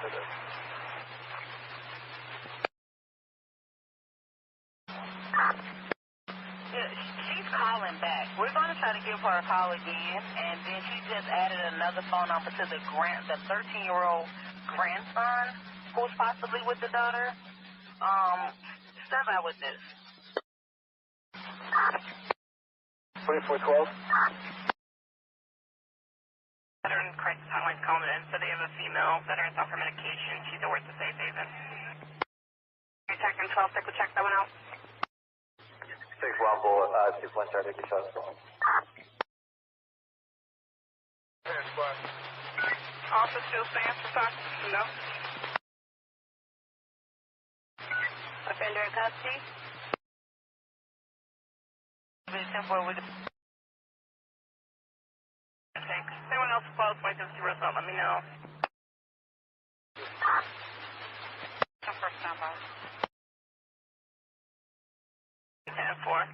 She's calling back. We're going to try to give her a call again, and then she just added another phone number to the 13-year-old grandson who's possibly with the daughter. Step out with this. 2412. Veteran crisis hotline's calling in, so they have a female veteran's off her medication. She's at work to safe haven. Detecting 12, take a check that one out. 6-1 bullet, 2-1 try to get shot. Also still stands for talk. No. Offender in custody. Okay. Anyone else close by just result, let me know. First number. 10-4.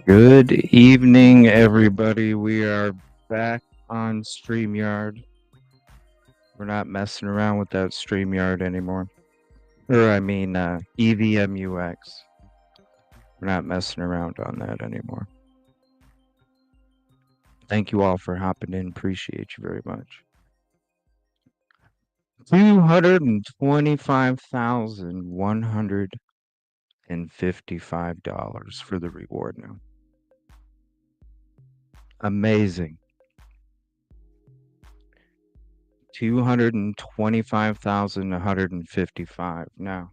Good evening, everybody. We are back on StreamYard. We're not messing around with that StreamYard anymore. Or, I mean, EVMUX. We're not messing around on that anymore. Thank you all for hopping in. Appreciate you very much. $225,155 for the reward now. Amazing. 225,155. Now,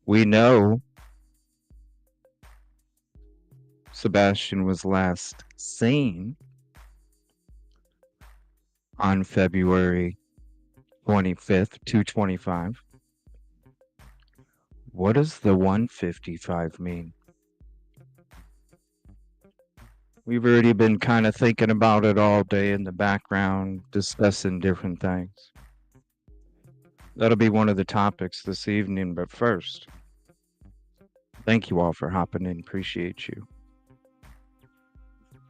we know Sebastian was last seen on February 25th, 225. What does the 155 mean? We've already been kind of thinking about it all day in the background, discussing different things. That'll be one of the topics this evening, but first, thank you all for hopping in. Appreciate you.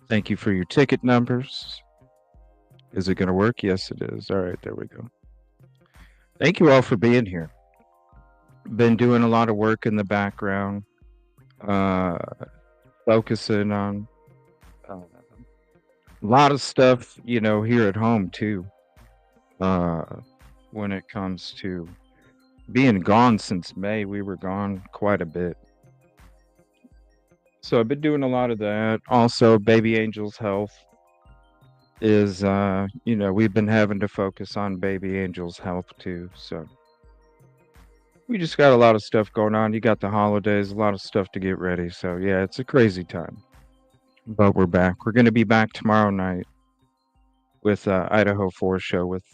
Thank you for your ticket numbers. Is it going to work? Yes, it is. All right, there we go. Thank you all for being here. Been doing a lot of work in the background, focusing on a lot of stuff, here at home too. When it comes to being gone since May, we were gone quite a bit. So I've been doing a lot of that. Also, baby Angel's health is, we've been having to focus on baby Angel's health too. So we just got a lot of stuff going on. You got the holidays, a lot of stuff to get ready. So yeah, it's a crazy time. But we're back. We're going to be back tomorrow night with Idaho 4 show with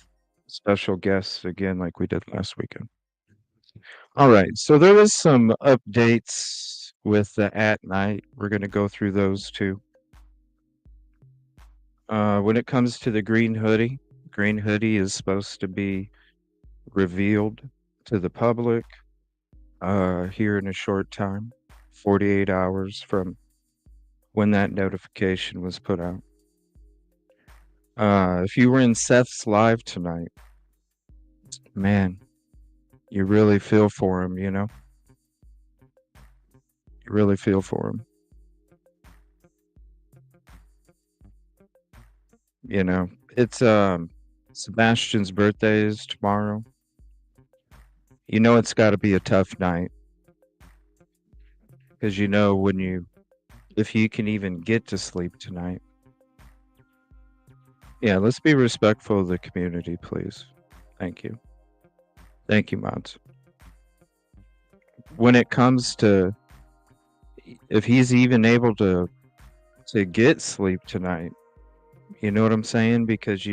special guests again, like we did last weekend. All right. So there was some updates with the at night. We're going to go through those too. When it comes to the green hoodie is supposed to be revealed to the public here in a short time, 48 hours from when that notification was put out. If you were in Seth's live tonight, man, you really feel for him, You really feel for him. It's Sebastian's birthday is tomorrow. It's got to be a tough night. Because if you can even get to sleep tonight. Yeah, let's be respectful of the community, please. Thank you. Thank you, mods. When it comes to if he's even able to get sleep tonight, you know what I'm saying? Because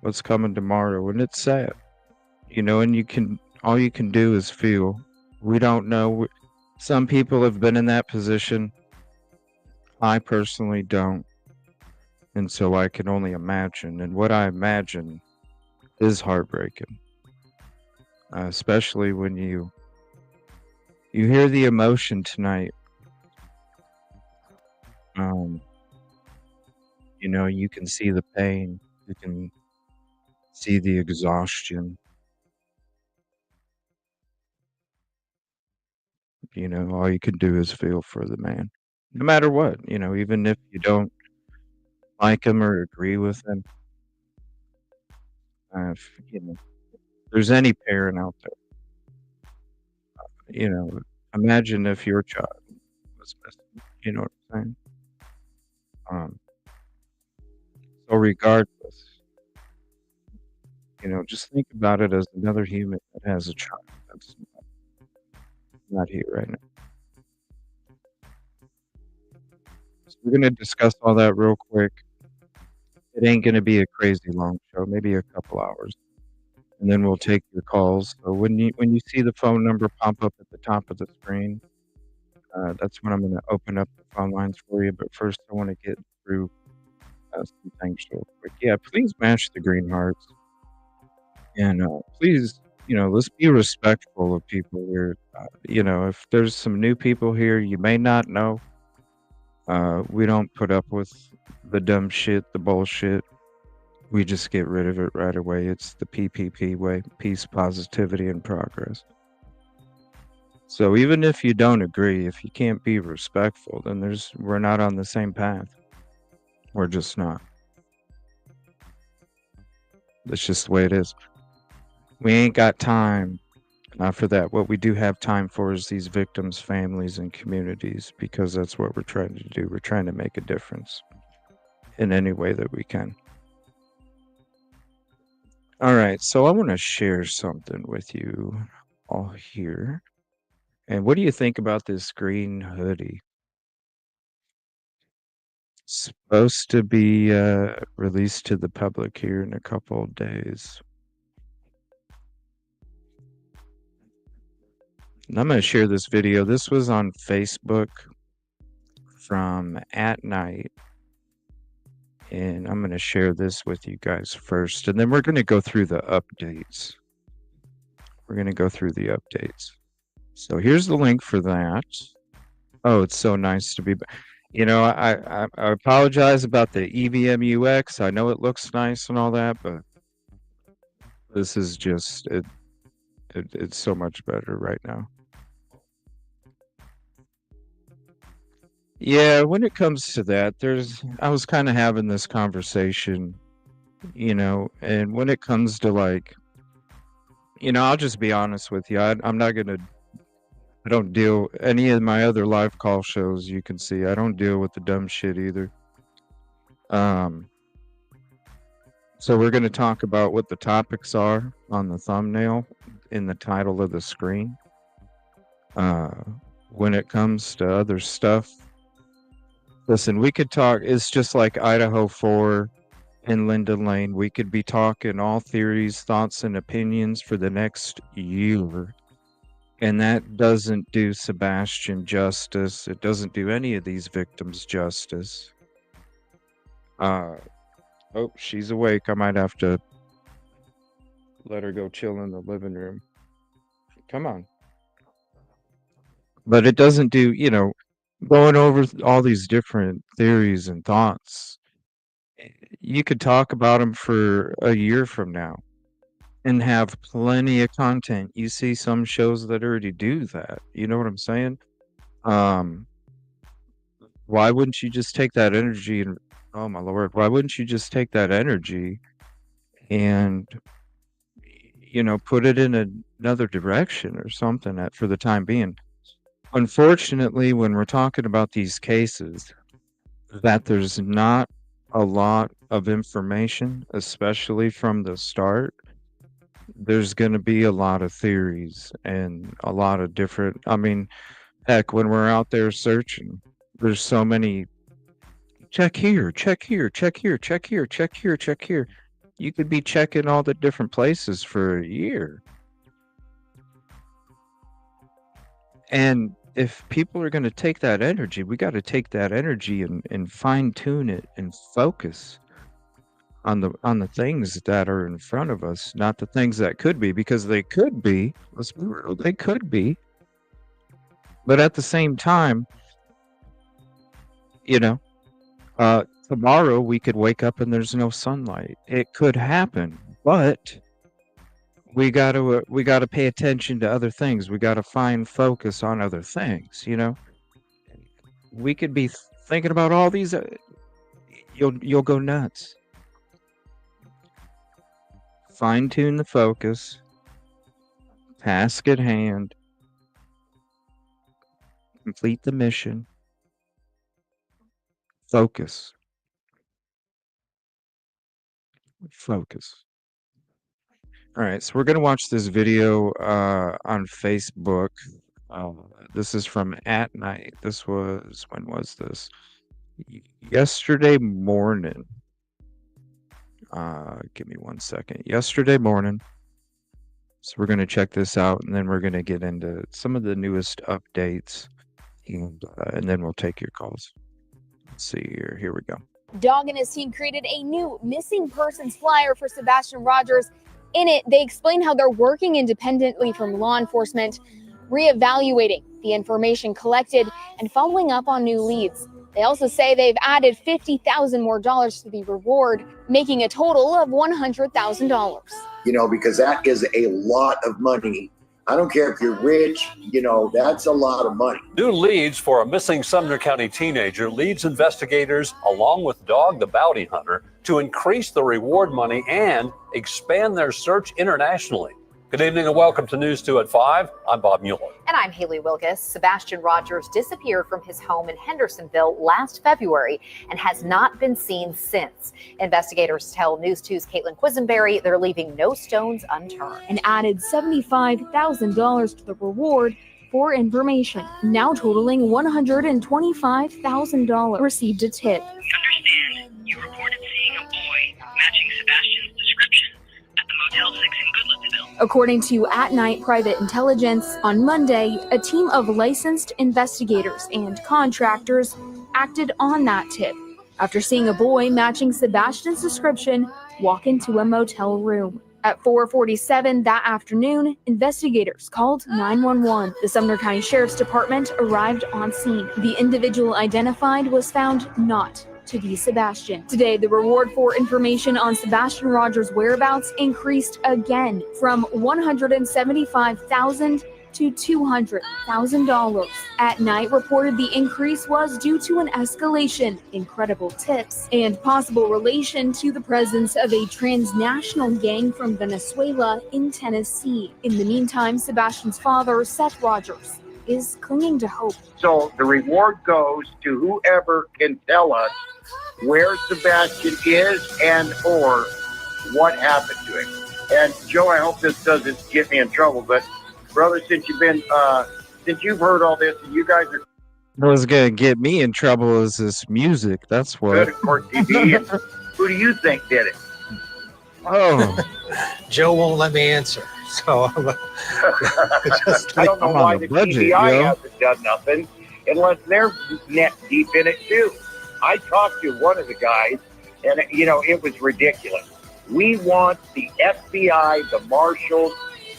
what's coming tomorrow, and it's sad. And all you can do is feel. We don't know. Some people have been in that position. I personally don't. And so I can only imagine. And what I imagine is heartbreaking. Especially when you hear the emotion tonight. You can see the pain. You can see the exhaustion. All you can do is feel for the man. No matter what, even if you don't like him or agree with him. If there's any parent out there, Imagine if your child was missing. You know what I'm saying? Um, so regardless, just think about it as another human that has a child that's not here right now. So we're gonna discuss all that real quick. It ain't gonna be a crazy long show, maybe a couple hours, and then we'll take your calls. So when you see the phone number pop up at the top of the screen, that's when I'm gonna open up the phone lines for you. But first, I want to get through some things real quick. Yeah, please mash the green hearts, and please, let's be respectful of people here. If there's some new people here you may not know, we don't put up with the dumb shit, the bullshit. We just get rid of it right away. It's the PPP way: peace, positivity, and progress. So even if you don't agree, if you can't be respectful, then we're not on the same path. We're just not. That's just the way it is. We ain't got time for that. What we do have time for is these victims' families and communities, because that's what we're trying to do. We're trying to make a difference in any way that we can. All right, so I want to share something with you all here. And what do you think about this green hoodie? Supposed to be released to the public here in a couple of days. And I'm going to share this video. This was on Facebook from at night. And I'm going to share this with you guys first. And then we're going to go through the updates. We're going to go through the updates. So here's the link for that. Oh, it's so nice to be back. I apologize about the EVM UX. I know it looks nice and all that, but this is just it's so much better right now. Yeah, when it comes to that, I was kind of having this conversation, and when it comes to I'll just be honest with you. I'm not gonna. I don't deal any of my other live call shows. You can see I don't deal with the dumb shit either. So we're going to talk about what the topics are on the thumbnail in the title of the screen. When it comes to other stuff, listen, we could talk. It's just like Idaho 4 and Linda Lane. We could be talking all theories, thoughts, and opinions for the next year. And that doesn't do Sebastian justice. It doesn't do any of these victims justice. Oh, she's awake. I might have to let her go chill in the living room. Come on. But it doesn't do, going over all these different theories and thoughts. You could talk about them for a year from now and have plenty of content. You see some shows that already do that. You know what I'm saying? Why wouldn't you just take that energy and, oh my Lord, why wouldn't you just take that energy and, put it in another direction or something for the time being? Unfortunately, when we're talking about these cases, that there's not a lot of information, especially from the start. There's going to be a lot of theories and a lot of different, heck, when we're out there searching, there's so many check here, check here, check here, check here, check here, check here. You could be checking all the different places for a year. And if people are going to take that energy, we got to take that energy and fine tune it and focus on the things that are in front of us, not the things that could be, because they could be. Let's be real, they could be. But at the same time, tomorrow we could wake up and there's no sunlight. It could happen, but we got to pay attention to other things. We got to find focus on other things. We could be thinking about all these. You'll go nuts. Fine tune the focus. Task at hand. Complete the mission. Focus. Focus. All right, so we're going to watch this video on Facebook. This is from At Night. This was, when was this? Yesterday morning. Give me 1 second. Yesterday morning. So we're going to check this out, and then we're going to get into some of the newest updates, and then we'll take your calls. Let's see here. Here we go. Dog and his team created a new missing persons flyer for Sebastian Rogers. In it, they explain how they're working independently from law enforcement, reevaluating the information collected and following up on new leads. They also say they've added $50,000 more to the reward, making a total of $100,000. You know, because that is a lot of money. I don't care if you're rich, you know, that's a lot of money. New leads for a missing Sumner County teenager leads investigators, along with Dog the Bounty Hunter, to increase the reward money and expand their search internationally. Good evening and welcome to News 2 at 5. I'm Bob Mueller. And I'm Haley Wilkes. Sebastian Rogers disappeared from his home in Hendersonville last February and has not been seen since. Investigators tell News 2's Caitlin Quisenberry they're leaving no stones unturned. And added $75,000 to the reward for information, now totaling $125,000. Received a tip. Understand, you reported seeing a boy matching Sebastian's description at the Motel 6 in Goodlettsville. According to At Night Private Intelligence, on Monday, a team of licensed investigators and contractors acted on that tip after seeing a boy matching Sebastian's description walk into a motel room. At 4:47 that afternoon, investigators called 911. The Sumner County Sheriff's Department arrived on scene. The individual identified was found not to be Sebastian. Today, the reward for information on Sebastian Rogers' whereabouts increased again from $175,000 to $200,000. At Night reported the increase was due to an escalation in credible tips and possible relation to the presence of a transnational gang from Venezuela in Tennessee. In the meantime, Sebastian's father, Seth Rogers, is clinging to hope. So the reward goes to whoever can tell us where Sebastian is and or what happened to him. And Joe, I hope this doesn't get me in trouble, but brother, since you've heard all this and you guys are What's gonna get me in trouble is this music. That's what. good at Court TV, and who do you think did it? Oh, Joe won't let me answer. So I don't know I'm why on the a budget, TBI yo. hasn't done nothing unless they're net deep in it too. I talked to one of the guys, and you know it was ridiculous. We want the FBI, the marshals.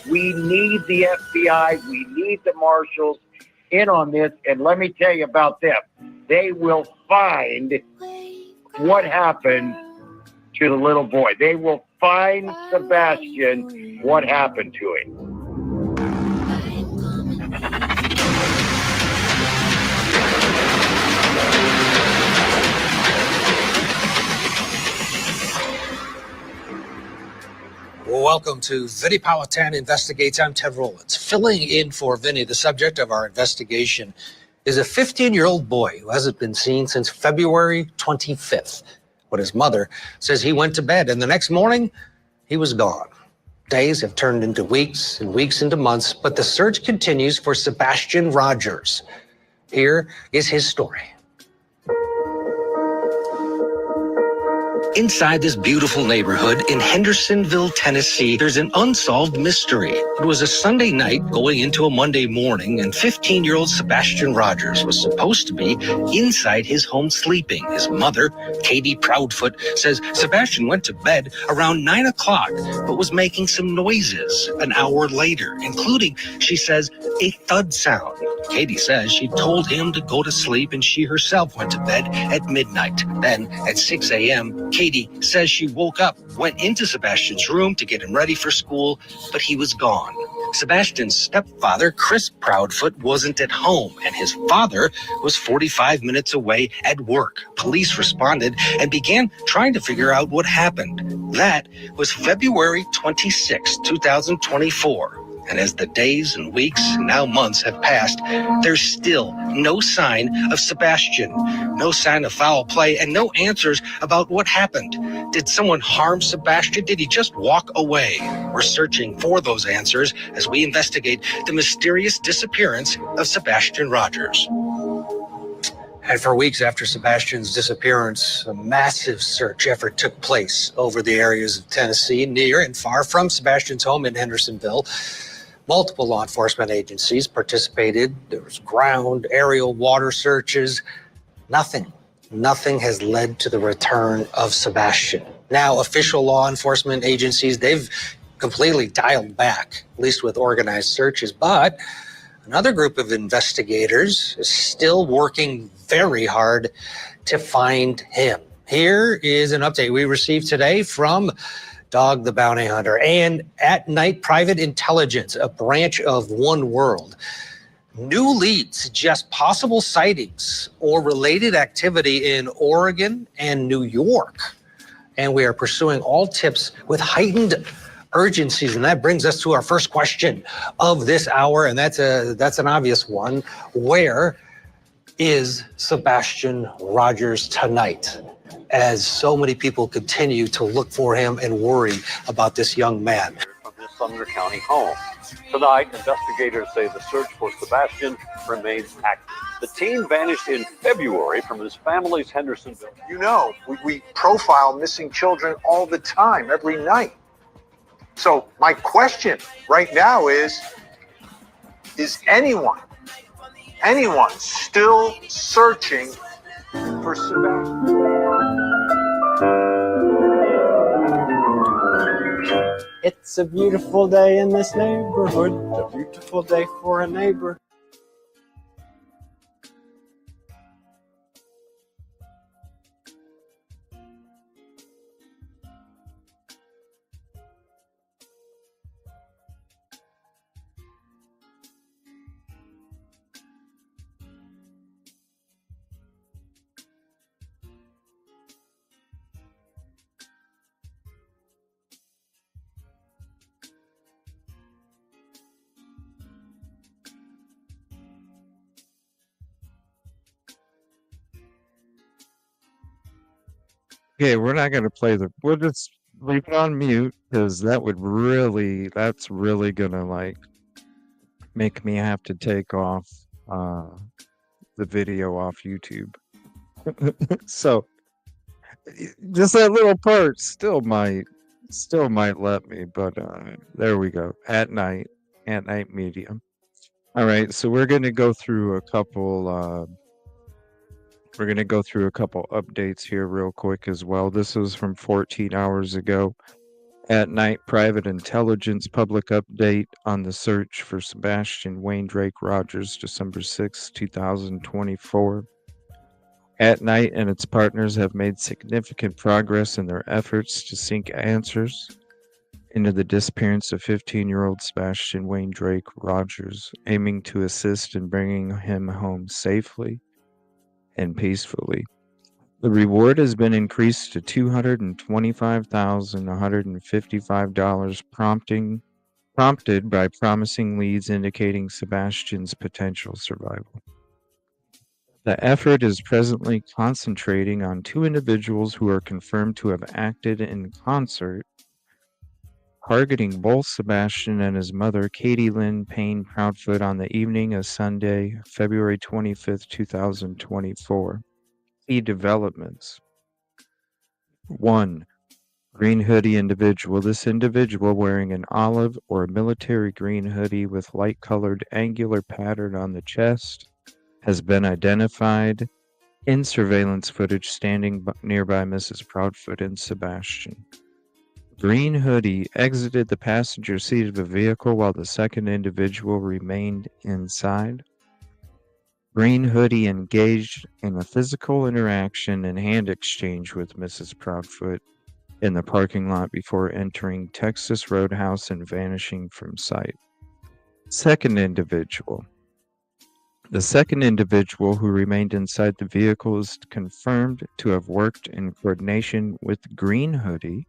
We need the FBI. We need the marshals in on this. And let me tell you about them. They will find what happened to the little boy. They will find Sebastian what happened to him. welcome to Vinny Powhatan Investigates. I'm Ted Rowlands. Filling in for Vinny, the subject of our investigation is a 15-year-old boy who hasn't been seen since February 25th. But his mother says he went to bed and the next morning he was gone. Days have turned into weeks and weeks into months, but the search continues for Sebastian Rogers. Here is his story. Inside this beautiful neighborhood in Hendersonville, Tennessee, there's an unsolved mystery. It was a Sunday night going into a Monday morning, and 15-year-old Sebastian Rogers was supposed to be inside his home sleeping. His mother, Katie Proudfoot, says Sebastian went to bed around 9 o'clock, but was making some noises an hour later, including, she says, a thud sound. Katie says she told him to go to sleep, and she herself went to bed at midnight. Then, at 6 a.m., Katie says she woke up, went into Sebastian's room to get him ready for school, but he was gone. Sebastian's stepfather, Chris Proudfoot, wasn't at home, and his father was 45 minutes away at work. Police responded and began trying to figure out what happened. That was February 26, 2024. And as the days and weeks, and now months have passed, there's still no sign of Sebastian, no sign of foul play, and no answers about what happened. Did someone harm Sebastian? Did he just walk away? We're searching for those answers as we investigate the mysterious disappearance of Sebastian Rogers. And for weeks after Sebastian's disappearance, a massive search effort took place over the areas of Tennessee, near and far from Sebastian's home in Hendersonville. Multiple law enforcement agencies participated. There was ground, aerial, water searches. Nothing has led to the return of Sebastian. Now, official law enforcement agencies, they've completely dialed back, at least with organized searches, but another group of investigators is still working very hard to find him. Here is an update we received today from Dog the Bounty Hunter and At Night Private Intelligence, a branch of One World. New leads suggest possible sightings or related activity in Oregon and New York. And we are pursuing all tips with heightened urgencies. And that brings us to our first question of this hour. And that's an obvious one. Where is Sebastian Rogers tonight? As so many people continue to look for him and worry about this young man. From his Sumner County home. Tonight, investigators say the search for Sebastian remains active. The teen vanished in February from his family's Hendersonville. You know, we profile missing children all the time, every night. So my question right now is anyone still searching for Sebastian? It's a beautiful day in this neighborhood, a beautiful day for a neighbor. Okay, we're not going to play we'll just leave it on mute because that's really going to like make me have to take off the video off YouTube. So just that little part still might let me, but there we go. At night medium. All right, so we're going to go through a couple updates here real quick as well. This was from 14 hours ago. At Night Private Intelligence public update on the search for Sebastian Wayne Drake Rogers, December 6, 2024. At Night and its partners have made significant progress in their efforts to seek answers into the disappearance of 15-year-old Sebastian Wayne Drake Rogers, aiming to assist in bringing him home safely and peacefully. The reward has been increased to $225,155, prompted by promising leads indicating Sebastian's potential survival. The effort is presently concentrating on two individuals who are confirmed to have acted in concert, targeting both Sebastian and his mother, Katie Lynn Payne Proudfoot, on the evening of Sunday, February 25th, 2024. Key developments. 1. Green hoodie individual. This individual, wearing an olive or military green hoodie with light-colored angular pattern on the chest, has been identified in surveillance footage standing nearby Mrs. Proudfoot and Sebastian. Green hoodie exited the passenger seat of the vehicle while the second individual remained inside. Green hoodie engaged in a physical interaction and hand exchange with Mrs. Proudfoot in the parking lot before entering Texas Roadhouse and vanishing from sight. Second individual. The second individual who remained inside the vehicle is confirmed to have worked in coordination with Green hoodie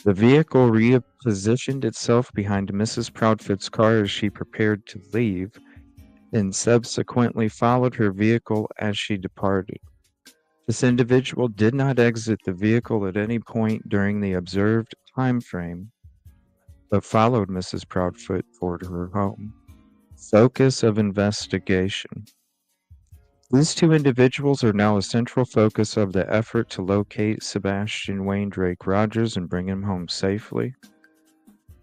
The vehicle repositioned itself behind Mrs. Proudfoot's car as she prepared to leave, and subsequently followed her vehicle as she departed. This individual did not exit the vehicle at any point during the observed time frame, but followed Mrs. Proudfoot toward her home. Focus of investigation. These two individuals are now a central focus of the effort to locate Sebastian Wayne Drake Rogers and bring him home safely.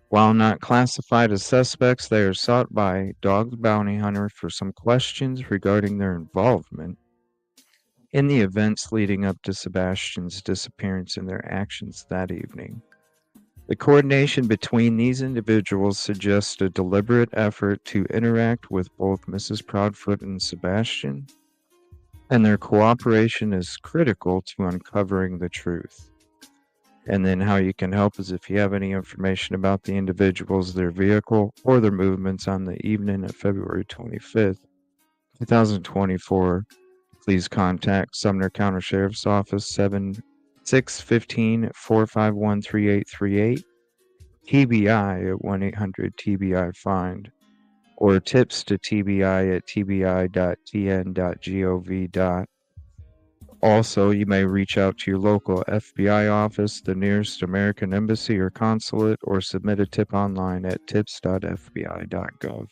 While not classified as suspects, they are sought by Dog the Bounty Hunter for some questions regarding their involvement in the events leading up to Sebastian's disappearance and their actions that evening. The coordination between these individuals suggests a deliberate effort to interact with both Mrs. Proudfoot and Sebastian, and their cooperation is critical to uncovering the truth. And then how you can help is if you have any information about the individuals, their vehicle, or their movements on the evening of February 25th, 2024, please contact Sumner County Sheriff's Office 615-451-3838, TBI at 1-800-TBI-FIND, or tips to TBI at tbi.tn.gov. Also, you may reach out to your local FBI office, the nearest American embassy or consulate, or submit a tip online at tips.fbi.gov.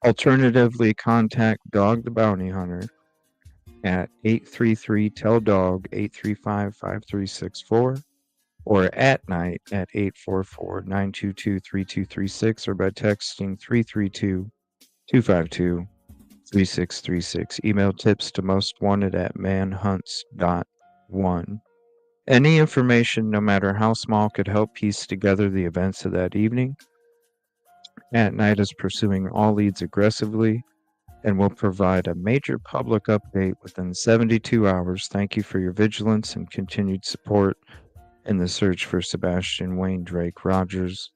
Alternatively, contact Dog the Bounty Hunter at 833-TELL-DOG 835-5364 or at night at 844-922-3236 or by texting 332-252-3636. Email tips to mostwanted at manhunts.one. Any information, no matter how small, could help piece together the events of that evening. At Night is pursuing all leads aggressively and will provide a major public update within 72 hours. Thank you for your vigilance and continued support in the search for Sebastian Wayne Drake Rogers.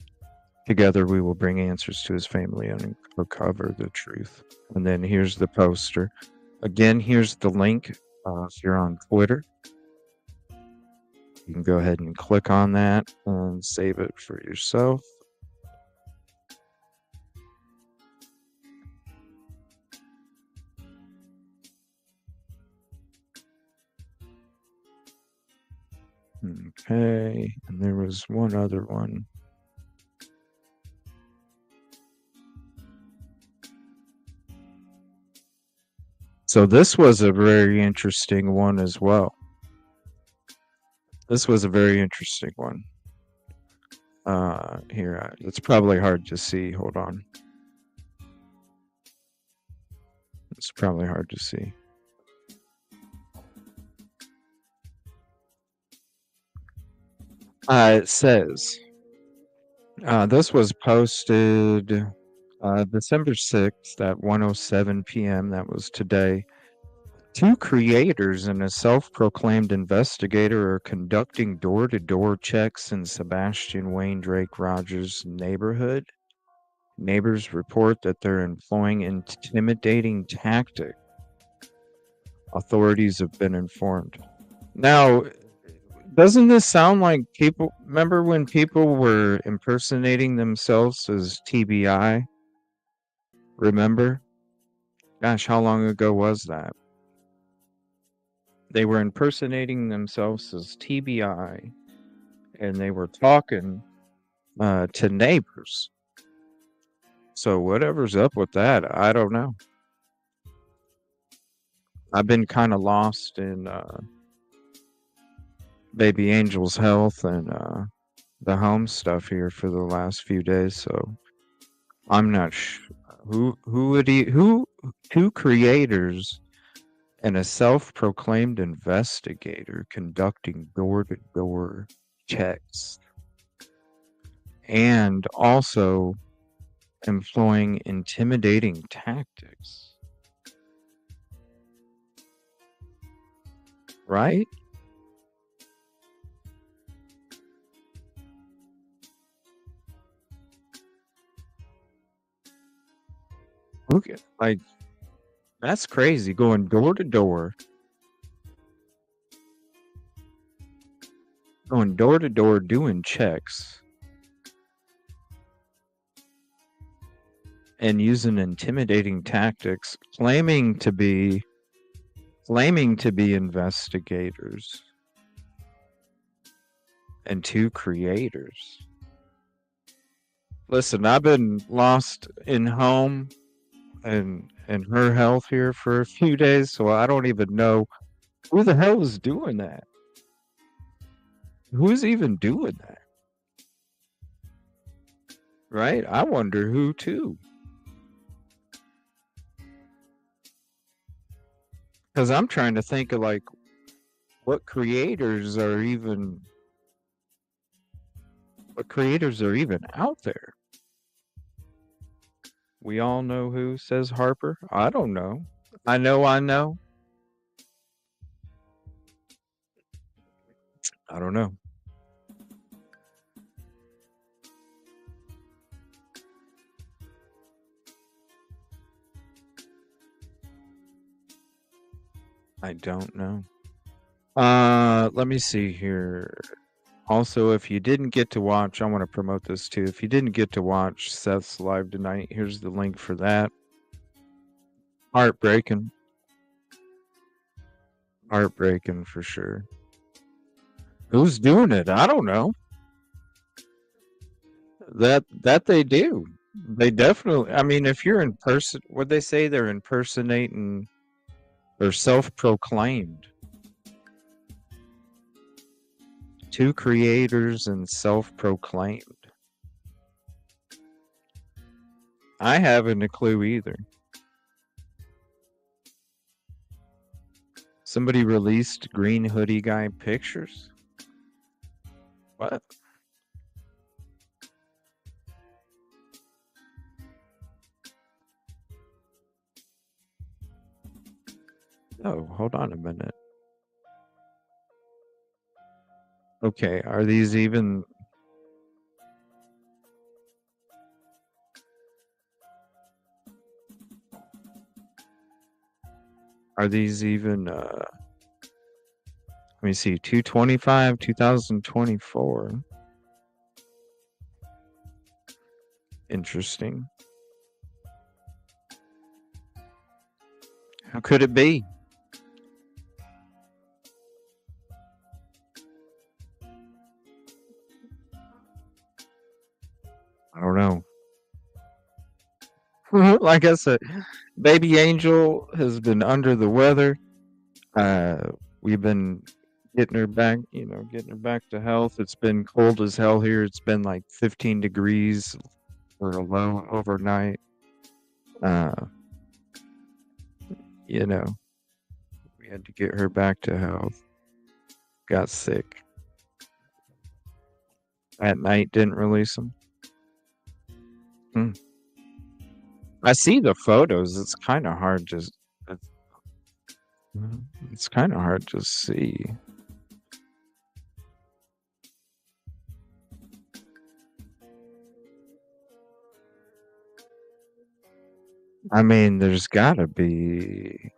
Together we will bring answers to his family and uncover the truth. And then here's the poster. Again, here's the link. If you're on Twitter, you can go ahead and click on that and save it for yourself. Okay, and there was one other one. So this was a very interesting one as well. This was a very interesting one. Here, it's probably hard to see. Hold on. It's probably hard to see. It says, this was posted December 6th at 1:07 p.m. That was today. Two creators and a self-proclaimed investigator are conducting door-to-door checks in Sebastian Wayne Drake Rogers' neighborhood. Neighbors report that they're employing intimidating tactics. Authorities have been informed. Now, doesn't this sound like people? Remember when people were impersonating themselves as TBI? Remember? Gosh, how long ago was that? They were impersonating themselves as TBI, and they were talking to neighbors. So whatever's up with that, I don't know. I've been kind of lost in Baby Angel's health and the home stuff here for the last few days, so I'm not sure who two creators and a self-proclaimed investigator conducting door-to-door checks and also employing intimidating tactics, right? Okay, like, that's crazy, going door to door. going door to door doing checks and using intimidating tactics, claiming to be investigators and 2 creators. Listen, I've been lost in home and her health here for a few days, so I don't even know who the hell is doing that. Who's even doing that? Right? I wonder who too. Because I'm trying to think of like what creators are even out there. We all know who, says Harper. I don't know. I know. I don't know. I don't know. Let me see here. Also, if you didn't get to watch, I want to promote this too. If you didn't get to watch Seth's live tonight, here's the link for that. Heartbreaking. Heartbreaking for sure. Who's doing it? I don't know. That they do. They definitely, I mean, if you're in person, what they say, they're impersonating or self-proclaimed. 2 creators and self-proclaimed. I haven't a clue either. Somebody released green hoodie guy pictures? What? Oh, hold on a minute. Okay, are these even... Are these even, let me see, 2/25, 2024. Interesting. How could it be? I don't know. Like I said, baby Angel has been under the weather. We've been getting her back to health. It's been cold as hell here. It's been like 15 degrees for a low overnight. We had to get her back to health. Got sick. At night, didn't release them. I see the photos. It's kind of hard to see. I mean, there's gotta be.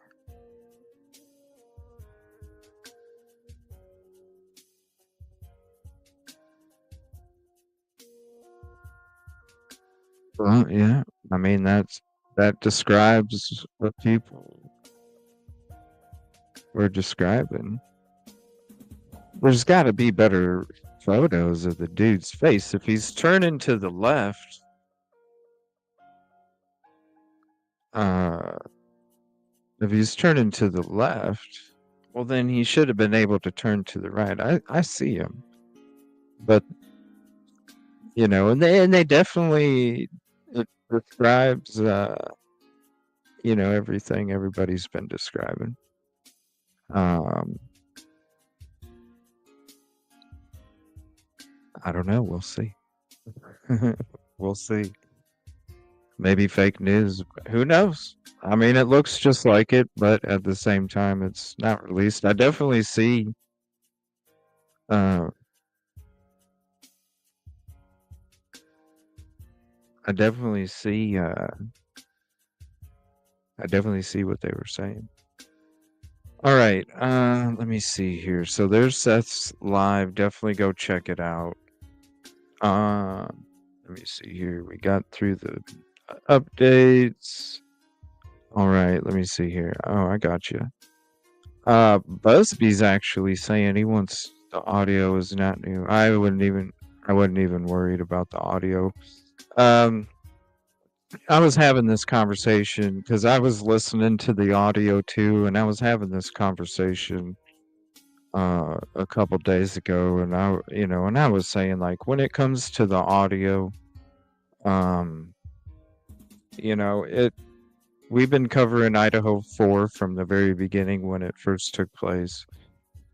Well, yeah. I mean, that describes what people were describing. There's got to be better photos of the dude's face. If he's turning to the left, well, then he should have been able to turn to the right. I see him, but and they definitely, it describes everything everybody's been describing. I don't know. We'll see. We'll see. Maybe fake news. Who knows? I mean, it looks just like it, but at the same time, it's not released. I definitely see. I definitely see what they were saying. All right. Let me see here. So there's Seth's live. Definitely go check it out. Let me see here. We got through the updates. All right. Let me see here. Oh, I got you. Busby's actually saying he wants the audio is not new. I wasn't even worried about the audio. I was having this conversation because I was listening to the audio too, and I was having this conversation a couple days ago, and I was saying, like, when it comes to the audio, um we've been covering Idaho 4 from the very beginning when it first took place,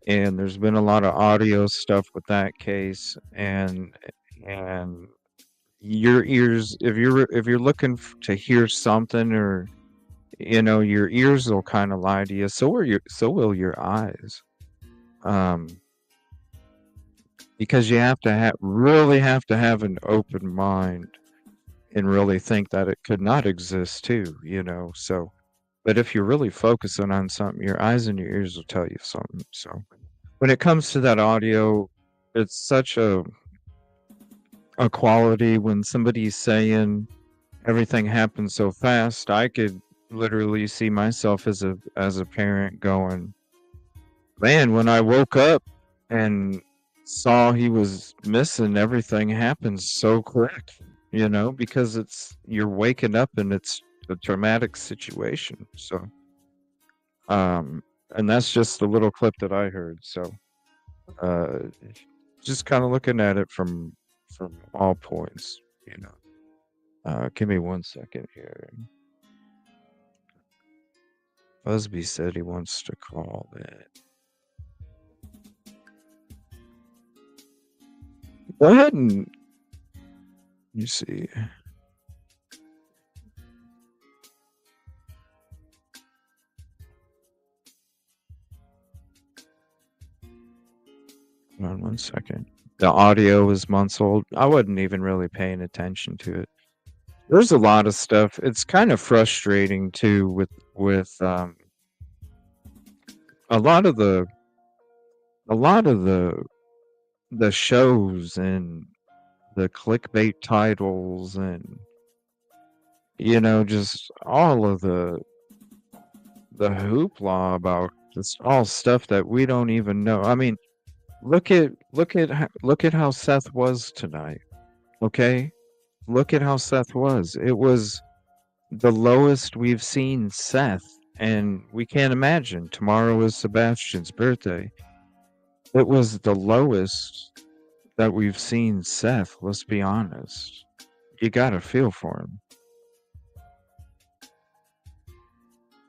and there's been a lot of audio stuff with that case, and your ears, if you're looking to hear something, or your ears will kind of lie to you, so will your eyes, um because you really have to have an open mind and really think that it could not exist too, so. But if you're really focusing on something, your eyes and your ears will tell you something. So when it comes to that audio, it's such a quality when somebody's saying everything happens so fast. I could literally see myself as a parent going, man, when I woke up and saw he was missing, everything happens so quick, because you're waking up and it's a traumatic situation. So and that's just the little clip that I heard. So uh just kind of looking at it from all points. Give me 1 second here. Busby said he wants to call it. Go ahead and you see. Hold on 1 second. The audio is months old. I wasn't even really paying attention to it. There's a lot of stuff. It's kind of frustrating too with a lot of the shows and the clickbait titles, and just all of the hoopla about just all stuff that we don't even know. I mean, look at how Seth was tonight. Okay? Look at how Seth was. It was the lowest we've seen Seth, and we can't imagine. Tomorrow is Sebastian's birthday. It was the lowest that we've seen Seth, let's be honest. You gotta feel for him.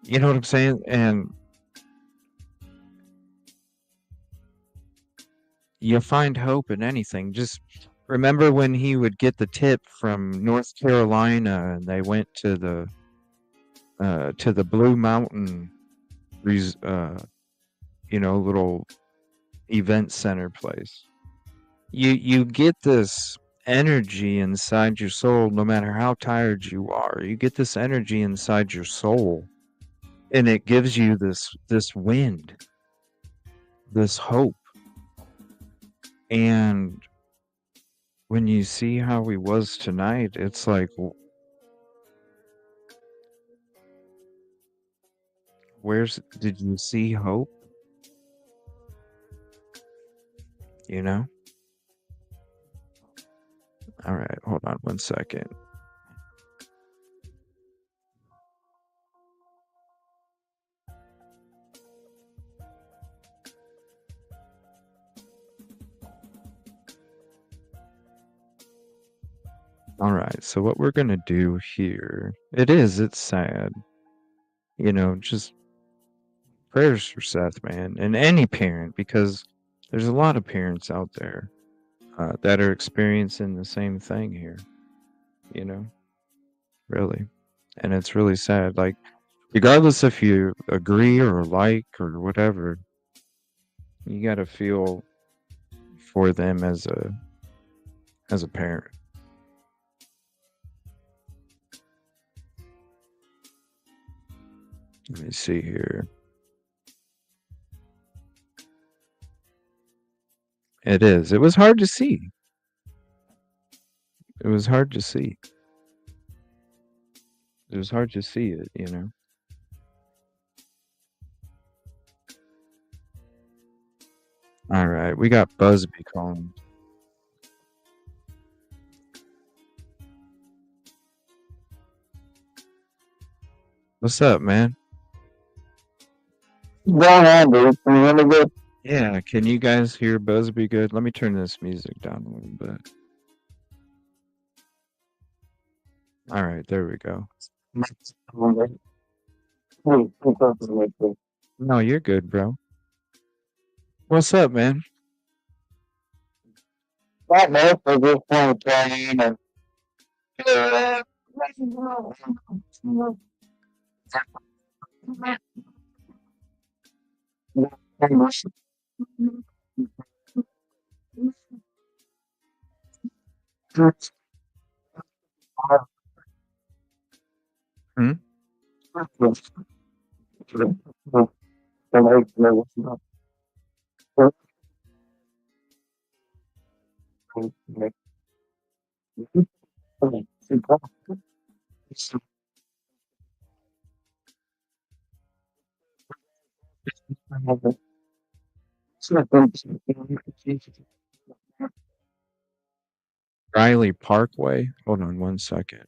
You know what I'm saying? And you find hope in anything. Just remember when he would get the tip from North Carolina and they went to the Blue Mountain little event center place. You get this energy inside your soul, no matter how tired you are. You get this energy inside your soul, and it gives you this wind, this hope. And when you see how he was tonight, it's like, did you see hope? All right, hold on 1 second. All right, so what we're going to do here, it's sad. Just prayers for Seth, man, and any parent, because there's a lot of parents out there that are experiencing the same thing here, really. And it's really sad. Like, regardless if you agree or like or whatever, you got to feel for them as a parent. Let me see here. It is. It was hard to see. It was hard to see. It was hard to see it, you know. All right, we got Busby calling. What's up, man? Going on, dude? Can you hear me good? Yeah, can you guys hear Busby good? Let me turn this music down a little bit. All right, there we go. No, you're good, bro. What's up, man? Not much. I just want to try in and Hmm? Briley Parkway. Hold on one second.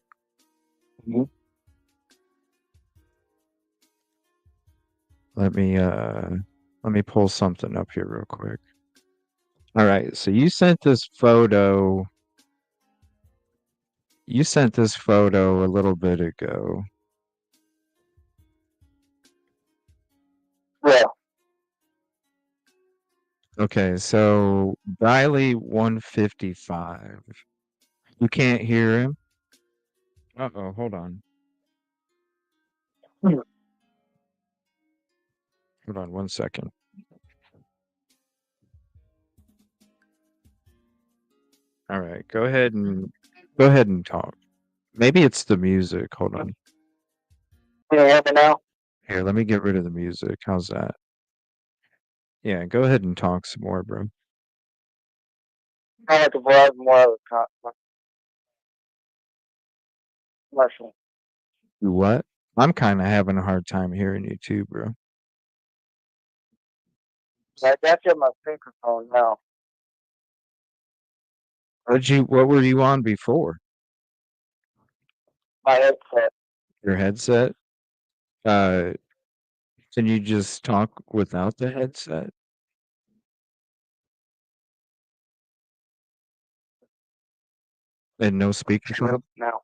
Let me pull something up here real quick. All right, so you sent this photo. You sent this photo a little bit ago. Yeah. Okay, so Briley 155. You can't hear him? Uh-oh, hold on. Hold on one second. All right, go ahead and talk. Maybe it's the music. Hold on. Can you hear me now? Here, let me get rid of the music. How's that? Yeah, go ahead and talk some more, bro. I like to provide more of a commercial. You what? I'm kind of having a hard time hearing you too, bro. I got you on my speakerphone now. What were you on before? My headset. Your headset? Can you just talk without the headset? And no speaker? Now.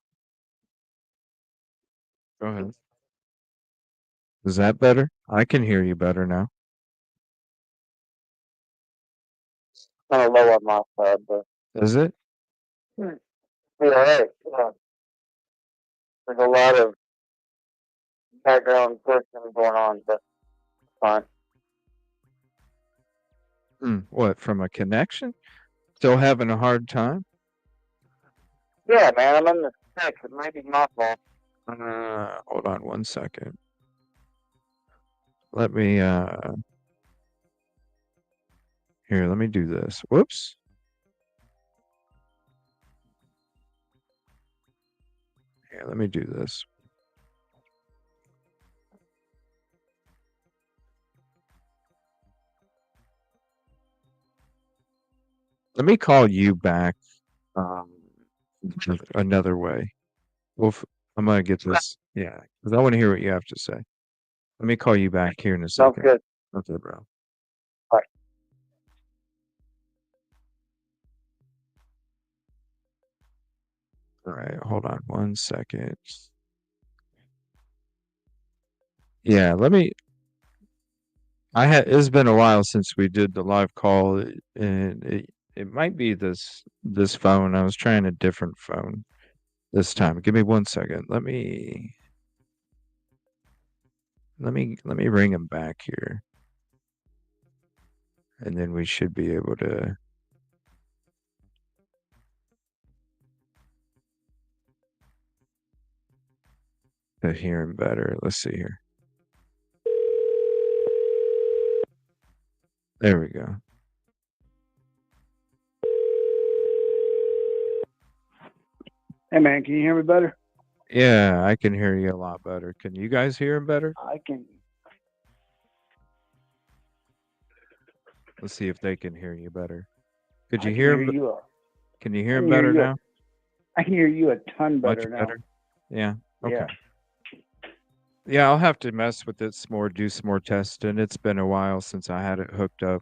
Go ahead. Is that better? I can hear you better now. Kind of low on my side, but Is it? yeah, right. Yeah. There's a lot of background pushing going on, but fine. What, from a connection? Still having a hard time? Yeah, man, I'm in the stick. It might be my fault. Hold on one second. Let me, here, let me do this. Whoops. Here, let me do this. Let me call you back another way. Well, I'm gonna get this. Yeah, because I want to hear what you have to say. Let me call you back here in a Sounds second. good. Okay, bro. Bye. All right, hold on one second. Yeah, it's been a while since we did the live call, and it might be this phone. I was trying a different phone this time. Give me 1 second. Let me bring him back here, and then we should be able to hear him better. Let's see here. There we go. Hey man, can you hear me better? Yeah, I can hear you a lot better. Can you guys hear him better? I can. Let's see if they can hear you better. Could I you can hear hear him? you. Can you I hear can him hear better you. now? I can hear you a ton Much better now. better? Yeah. Okay. Yeah. Yeah, I'll have to mess with it some more, do some more testing. It's been a while since I had it hooked up.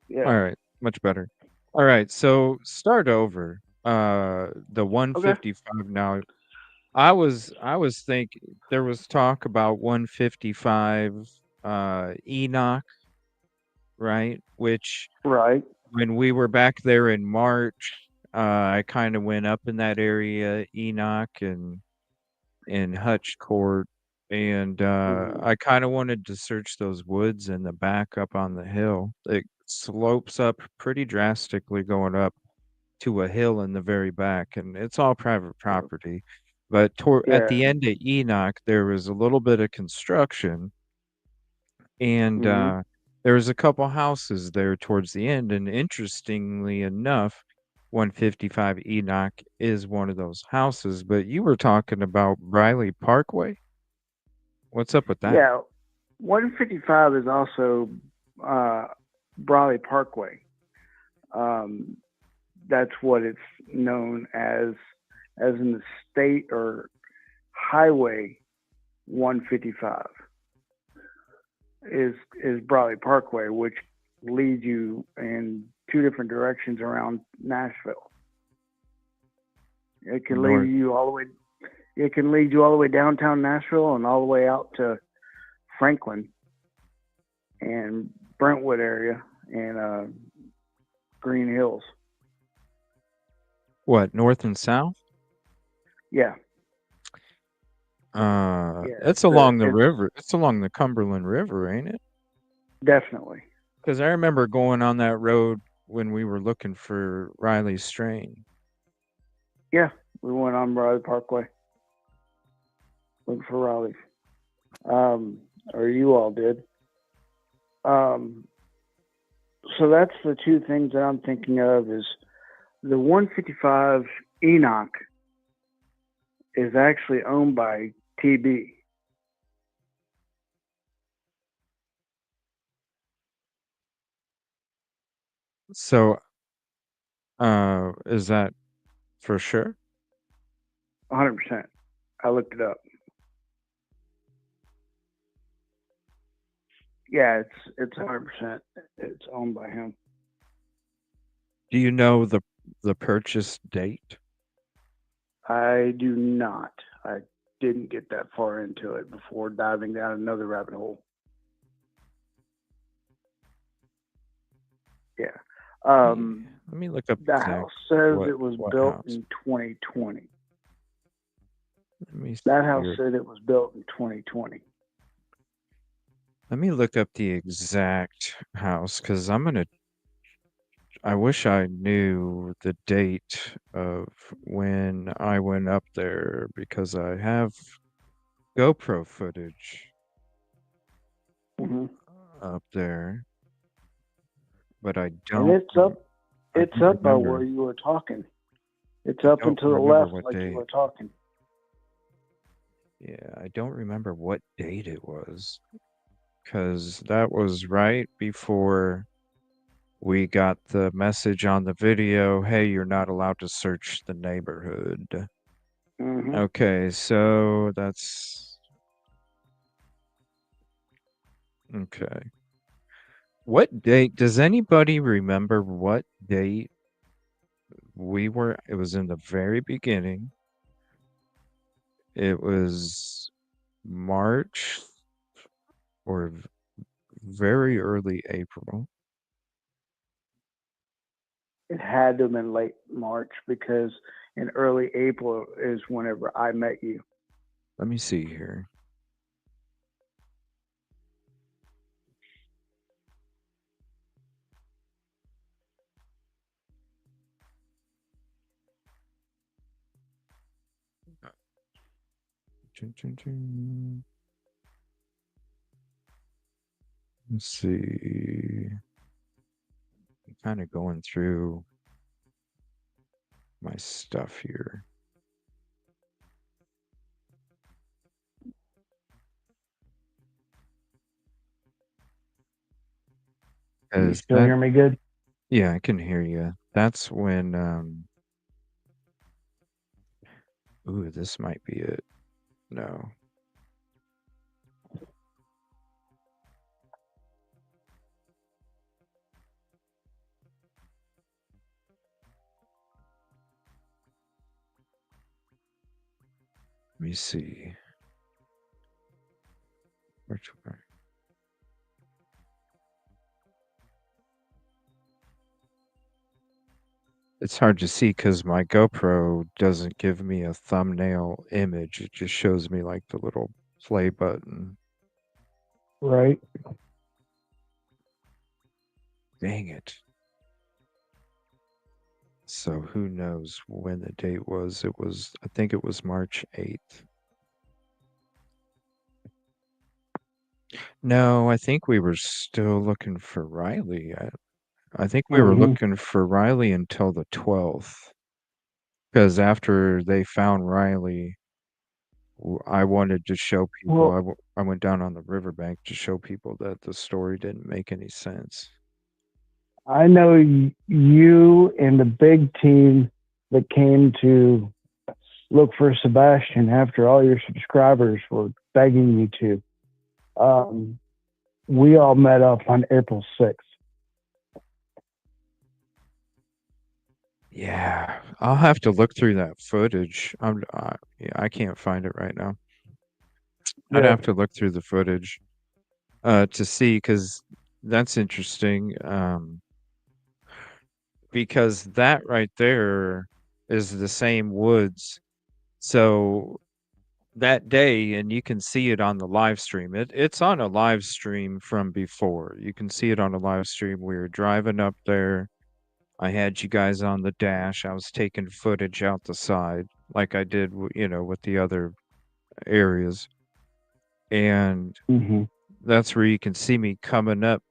Yeah. All right, much better. All right, so start over. The Okay. 155 now. I was thinking there was talk about 155 Enoch, right? Which Right. when we were back there in March, I kind of went up in that area, Enoch and Hutch Court, and I kind of wanted to search those woods in the back up on the hill. It slopes up pretty drastically going up to a hill in the very back, and it's all private property. But at Yeah. the end of Enoch, there was a little bit of construction, and Mm-hmm. there was a couple houses there towards the end. And interestingly enough, 155 Enoch is one of those houses. But you were talking about Briley Parkway. What's up with that? Yeah. 155 is also Briley Parkway. That's what it's known as in the state or highway 155 is Briley Parkway, which leads you in two different directions around Nashville. It can North. lead you all the way. It can lead you all the way downtown Nashville and all the way out to Franklin and Brentwood area and Green Hills. What, north and south? Yeah. It's along the river. It's along the Cumberland River, ain't it? Definitely. Because I remember going on that road when we were looking for Riley Strain. Yeah, we went on Riley Parkway looking for Riley. Or you all did. So that's the two things that I'm thinking of is the 155 Enoch is actually owned by TB. So, is that for sure? 100%. I looked it up. Yeah, it's 100%. It's owned by him. Do you know the purchase date? I do not. I didn't get that far into it before diving down another rabbit hole. Yeah. Let me look up the house says it was built in 2020. Let me see That house here. said it was built in 2020. Let me look up the exact house because I wish I knew the date of when I went up there because I have GoPro footage up there, but I don't. And it's up by where you were talking. It's up and to the left like you were talking. Yeah, I don't remember what date it was because that was right before we got the message on the video, hey, you're not allowed to search the neighborhood. Okay, so that's... Okay. What date? Does anybody remember what date we were? It was in the very beginning. It was March or very early April. It had to have been late March because in early April is whenever I met you. Let me see here. Let's see. I'm kind of going through my stuff here. Can you 'Cause still hear me good? yeah, I can hear you. That's when, ooh, this might be it. No. Let me see. Which one? It's hard to see because my GoPro doesn't give me a thumbnail image. It just shows me like the little play button. Right. Dang it. So who knows when the date was? I think it was March 8th. No, I think we were still looking for Riley. I think we were looking for Riley until the 12th. Because after they found Riley, I wanted to show people. Well, I went down on the riverbank to show people that the story didn't make any sense. I know you and the big team that came to look for Sebastian after all your subscribers were begging you to. We all met up on April 6th. Yeah, I'll have to look through that footage. Yeah, I can't find it right now. I'd Yeah. have to look through the footage to see because that's interesting. Because that right there is the same woods. So that day, and you can see it on the live stream. It's on a live stream from before. You can see it on a live stream. We were driving up there. I had you guys on the dash. I was taking footage out the side, like I did, with the other areas. And that's where you can see me coming up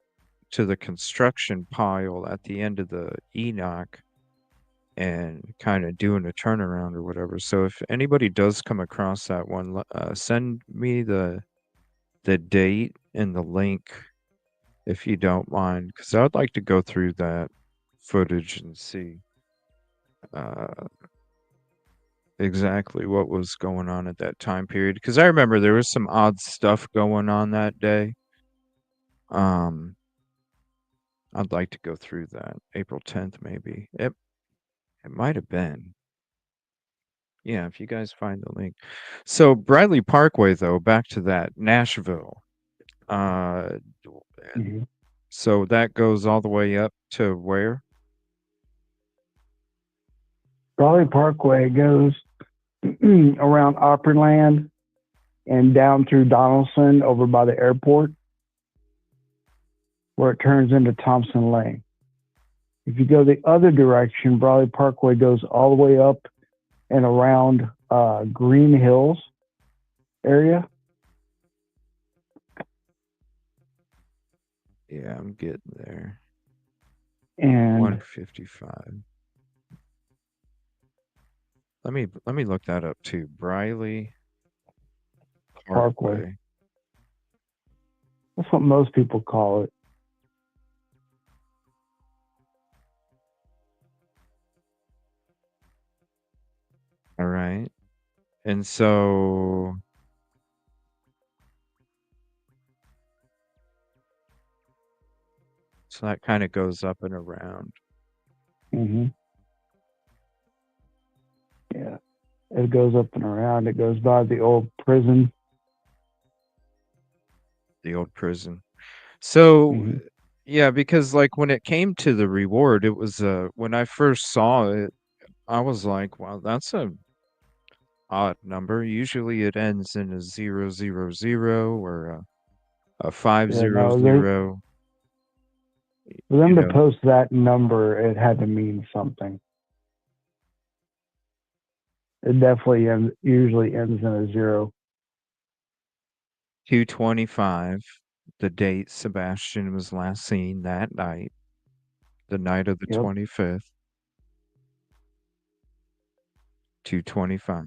to the construction pile at the end of the Enoch and kind of doing a turnaround or whatever. So if anybody does come across that one, send me the date and the link if you don't mind, because I would like to go through that footage and see exactly what was going on at that time period. Because I remember there was some odd stuff going on that day. I'd like to go through that. April 10th, maybe. It might have been. Yeah, if you guys find the link. So Briley Parkway, though, back to that, Nashville. So that goes all the way up to where? Briley Parkway goes around Opryland and down through Donaldson over by the airport, where it turns into Thompson Lane. If you go the other direction, Briley Parkway goes all the way up and around Green Hills area. Yeah, I'm getting there. And 155. Let me look that up too. Briley Parkway. That's what most people call it. All right. And so that kind of goes up and around. Yeah. It goes up and around. It goes by the old prison. The old prison. So yeah, because like when it came to the reward, it was when I first saw it, I was like, wow, that's a odd number. Usually it ends in a 000 or a 500. For them to post that number, it had to mean something. It definitely usually ends in a 0. 225, the date Sebastian was last seen that night, the night of the 25th. 225.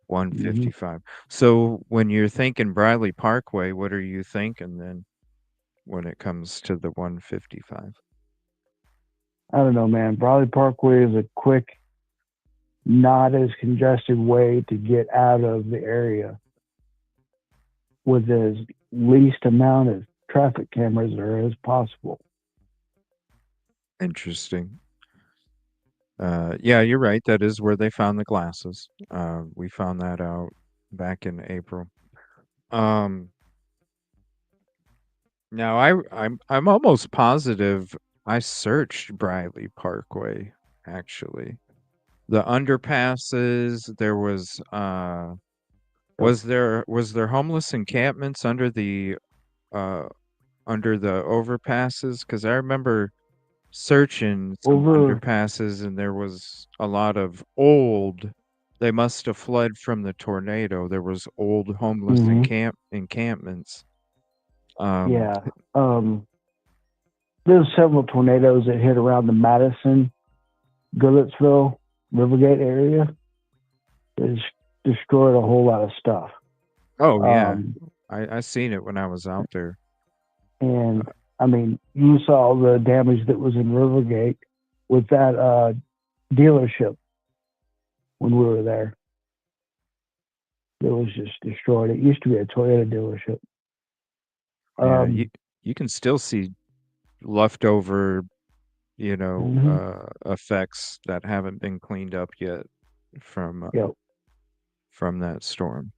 155. So when you're thinking Briley Parkway, what are you thinking then? when it comes to the 155. I don't know, man. Briley Parkway is a quick, not as congested way to get out of the area with as least amount of traffic cameras there as possible. Interesting. Yeah, you're right. That is where they found the glasses. We found that out back in April. Now I'm almost positive I searched Briley Parkway, actually. The underpasses, there was there homeless encampments under the overpasses? Because I remember searching some underpasses and there was a lot of old, they must have fled from the tornado. There was old homeless encampments. Yeah. There's several tornadoes that hit around the Madison, Goodlettsville, Rivergate area. It's destroyed a whole lot of stuff. Oh yeah, I seen it when I was out there. And I mean, you saw the damage that was in Rivergate with that dealership when we were there. It was just destroyed. It used to be a Toyota dealership. Yeah, you can still see leftover, effects that haven't been cleaned up yet from that storm.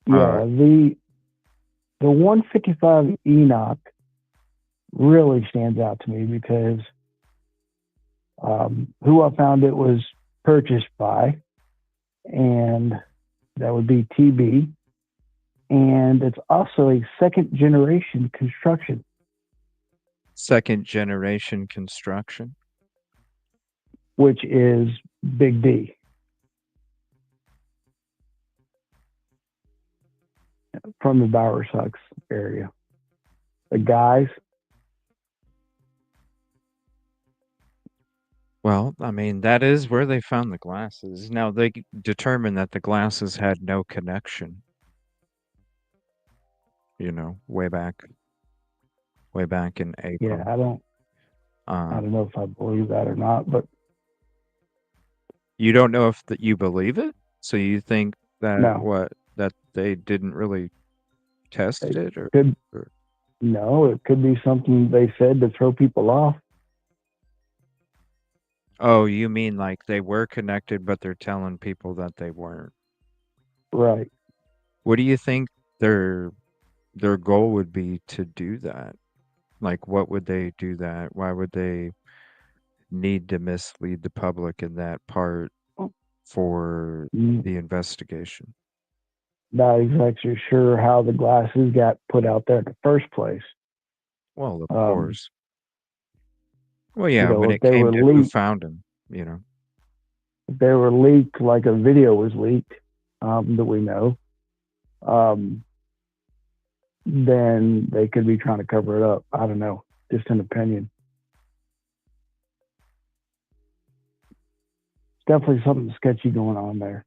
Yeah, the 155 Enoch really stands out to me because who I found it was purchased by, and that would be TB, and it's also a second generation construction. Second generation construction, which is Big D. From the Bowersox area. The guys. Well, I mean, that is where they found the glasses. Now, they determined that the glasses had no connection. Way back in April. Yeah, I don't know if I believe that or not, but you don't know if you believe it? So you think that no. That they didn't really test it, or no, it could be something they said to throw people off. Oh, you mean like they were connected, but they're telling people that they weren't? Right. What do you think their goal would be to do that? Like, what would they do that? Why would they need to mislead the public in that part for the investigation? Not exactly sure how the glasses got put out there in the first place. Well, of course. Well, yeah, when it they came were to who found them, If they were leaked, like a video was leaked, that we know, then they could be trying to cover it up. I don't know. Just an opinion. It's definitely something sketchy going on there.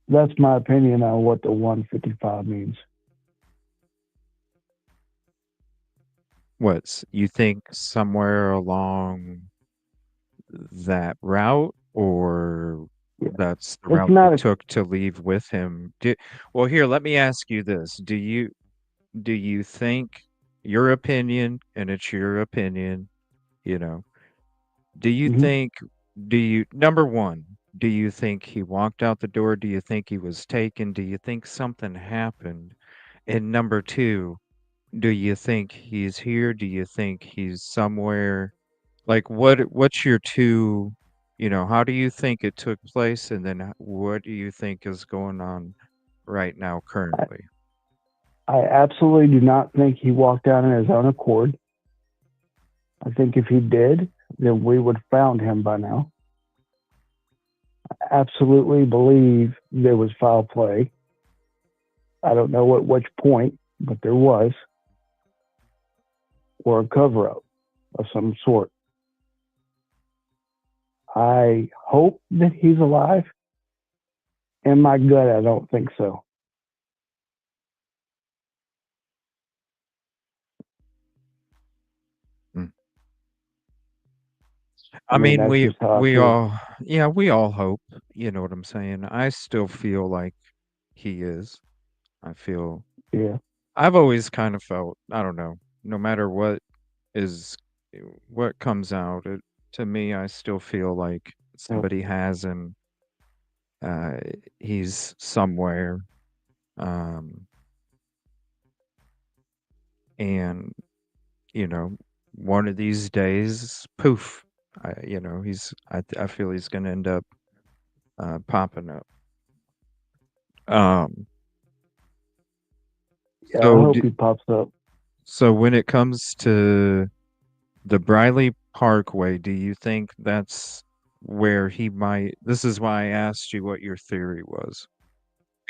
That's my opinion on what the 155 means. You think somewhere along that route, or that's the route they took to leave with him? Well, here, let me ask you this. Do you think, your opinion, and it's your opinion, do you think, number one, do you think he walked out the door? Do you think he was taken? Do you think something happened? And number two, do you think he's here? Do you think he's somewhere? Like, what's your two, how do you think it took place? And then what do you think is going on right now currently? I absolutely do not think he walked out on his own accord. I think if he did, then we would have found him by now. I absolutely believe there was foul play. I don't know at which point, but there was. Or a cover-up of some sort. I hope that he's alive. In my gut, I don't think so. I mean, that's we just how I we feel. all yeah, we all hope, you know what I'm saying? I still feel like he is. I feel Yeah. I've always kind of felt, I don't know, no matter is what comes out, to me I still feel like Yeah. somebody has him. Uh he's somewhere. Um and you know, one of these days, poof, I feel he's going to end up popping up. Um, Yeah, I so, hope he pops up. so when it comes to the Briley Parkway, do you think that's where he might? This is why I asked you what your theory was,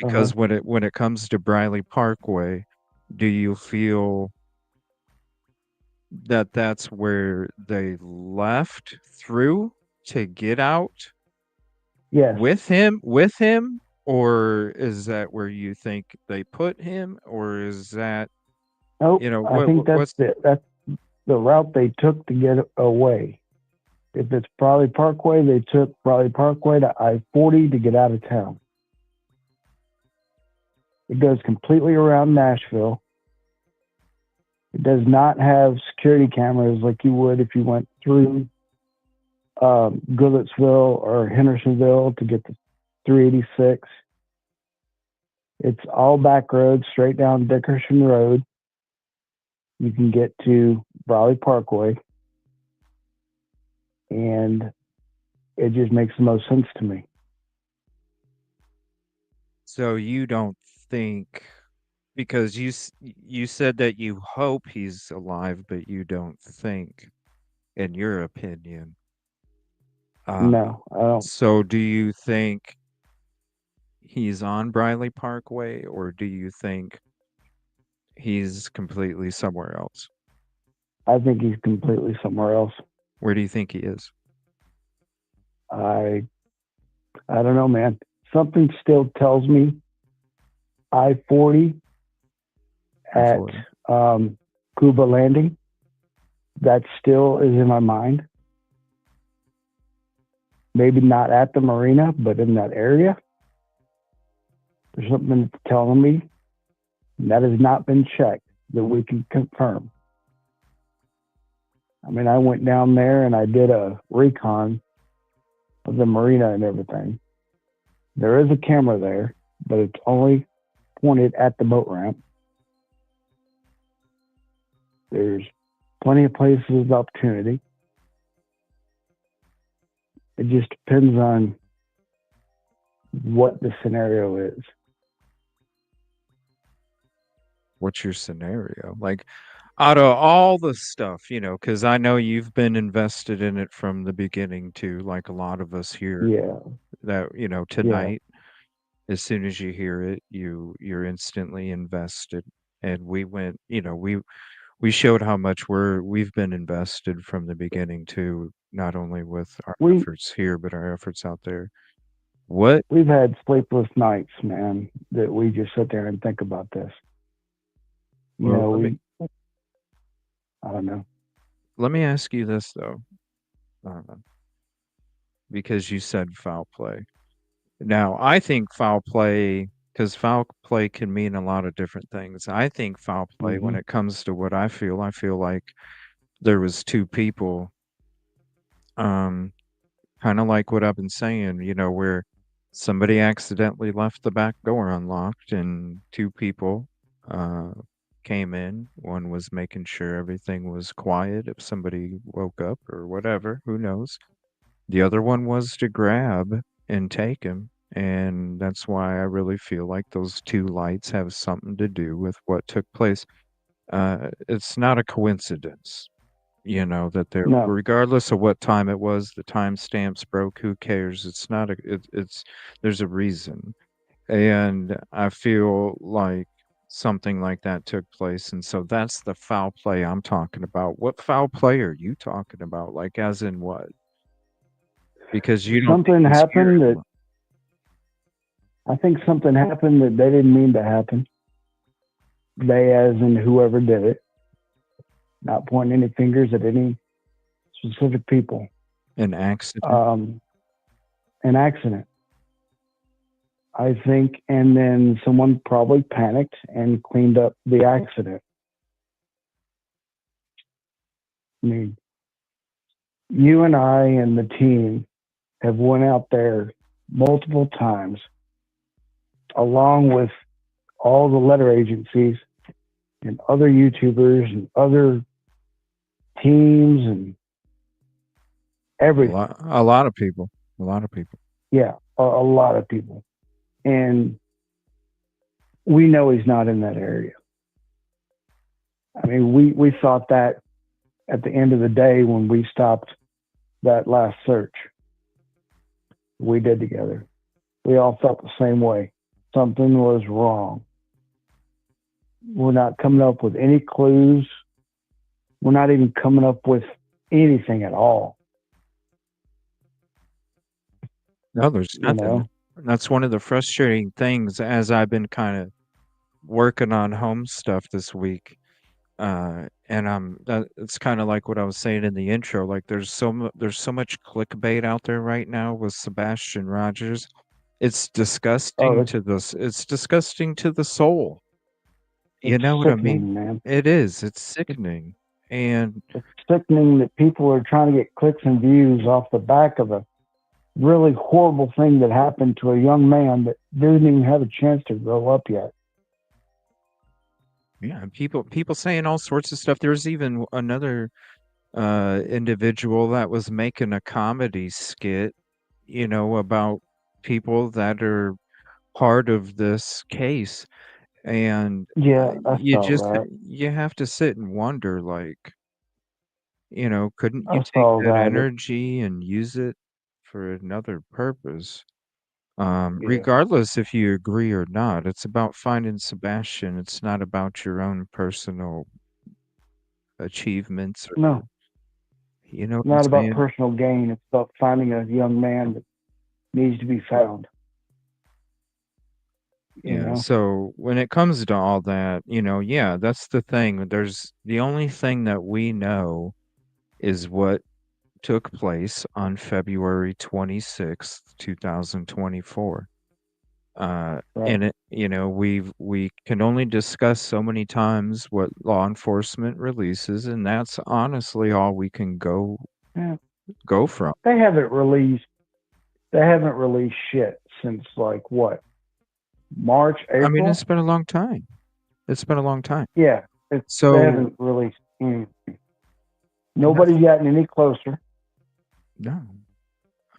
Uh-huh. because when it comes to Briley Parkway, do you feel that that's where they left through to get out Yes. with him, or is that where you think they put him, or is that, Nope. you know, I think what's that's the route they took to get away. If it's Briley Parkway, they took Briley Parkway to I-40 to get out of town. It goes completely around Nashville. It does not have security cameras like you would if you went through Goodlettsville or Hendersonville to get to 386. It's all back roads straight down Dickerson Road. You can get to Briley Parkway, and it just makes the most sense to me. so you don't think, because you said that you hope he's alive, but you don't think, in your opinion. Uh, No, I don't. so do you think he's on Briley Parkway, or do you think he's completely somewhere else? I think he's completely somewhere else. Where do you think he is? I don't know, man. Something still tells me I-40 at Cuba Landing. That still is in my mind. Maybe not at the marina, but in that area. There's something that's telling me that has not been checked that we can confirm. I mean, I went down there and I did a recon of the marina and everything. There is a camera there, but it's only pointed at the boat ramp. There's plenty of places of opportunity. It just depends on what the scenario is. What's your scenario? Like, out of all the stuff, you know, because I know you've been invested in it from the beginning too, like a lot of us here, Yeah. that, you know, tonight, as soon as you hear it, you're instantly invested. And we went, you know, we showed how much we've been invested from the beginning too, not only with our efforts here, but our efforts out there. What We've had sleepless nights, man, that we just sit there and think about this. You Well, know, I don't know. let me ask you this though, because you said foul play. Now, I think foul play, because foul play can mean a lot of different things. I think foul play, when Mhm. it comes to what I feel like there was two people, kind of like what I've been saying, you know, where somebody accidentally left the back door unlocked and two people uh, came in. One was making sure everything was quiet if somebody woke up or whatever, who knows. The other one was to grab and take him. And that's why I really feel like those two lights have something to do with what took place. It's not a coincidence, you know, that there, No. regardless of what time it was, the timestamps broke, who cares? It's not it's, there's a reason. And I feel like something like that took place. And so that's the foul play I'm talking about. What foul play are you talking about? Like, as in what? Because you don't think Something he's here happened that anymore. I think something happened that they didn't mean to happen. They, as in whoever did it, not pointing any fingers at any specific people. An accident. An accident, I think, and then someone probably panicked and cleaned up the accident. I mean, you and I and the team have went out there multiple times, along with all the letter agencies and other YouTubers and other teams and everything. A lot of people. A lot of people. Yeah, a lot of people. And we know he's not in that area. I mean, we thought that at the end of the day when we stopped that last search we did together. We all felt the same way. Something was wrong. We're not coming up with any clues. We're not even coming up with anything at all. No, there's nothing. You know? That's one of the frustrating things as I've been kind of working on home stuff this week. And it's kind of like what I was saying in the intro. Like there's so much clickbait out there right now with Sebastian Rogers. It's disgusting to this. It's disgusting to the soul. You know what I mean? Man. It is. It's sickening. And it's sickening that people are trying to get clicks and views off the back of a really horrible thing that happened to a young man that didn't even have a chance to grow up yet. Yeah, people saying all sorts of stuff. There's even another individual that was making a comedy skit, you know, about people that are part of this case. And yeah, you have to sit and wonder, like, you know, couldn't you I take saw that that. energy and use it for another purpose? Yeah. Regardless if you agree or not, it's about finding Sebastian. It's not about your own personal achievements. No, You know what I'm not about saying? personal gain. It's about finding a young man that needs to be found. You Yeah. know? So when it comes to all that, you know, yeah, that's the thing. There's the only thing that we know is what took place on February 26th, 2024. Right. And it, you know, we can only discuss so many times what law enforcement releases, and that's honestly all we can go from. They haven't released shit since like what? March, April? I mean, it's been a long time. It's been a long time. Yeah. They haven't released anything. Nobody's gotten any closer. No.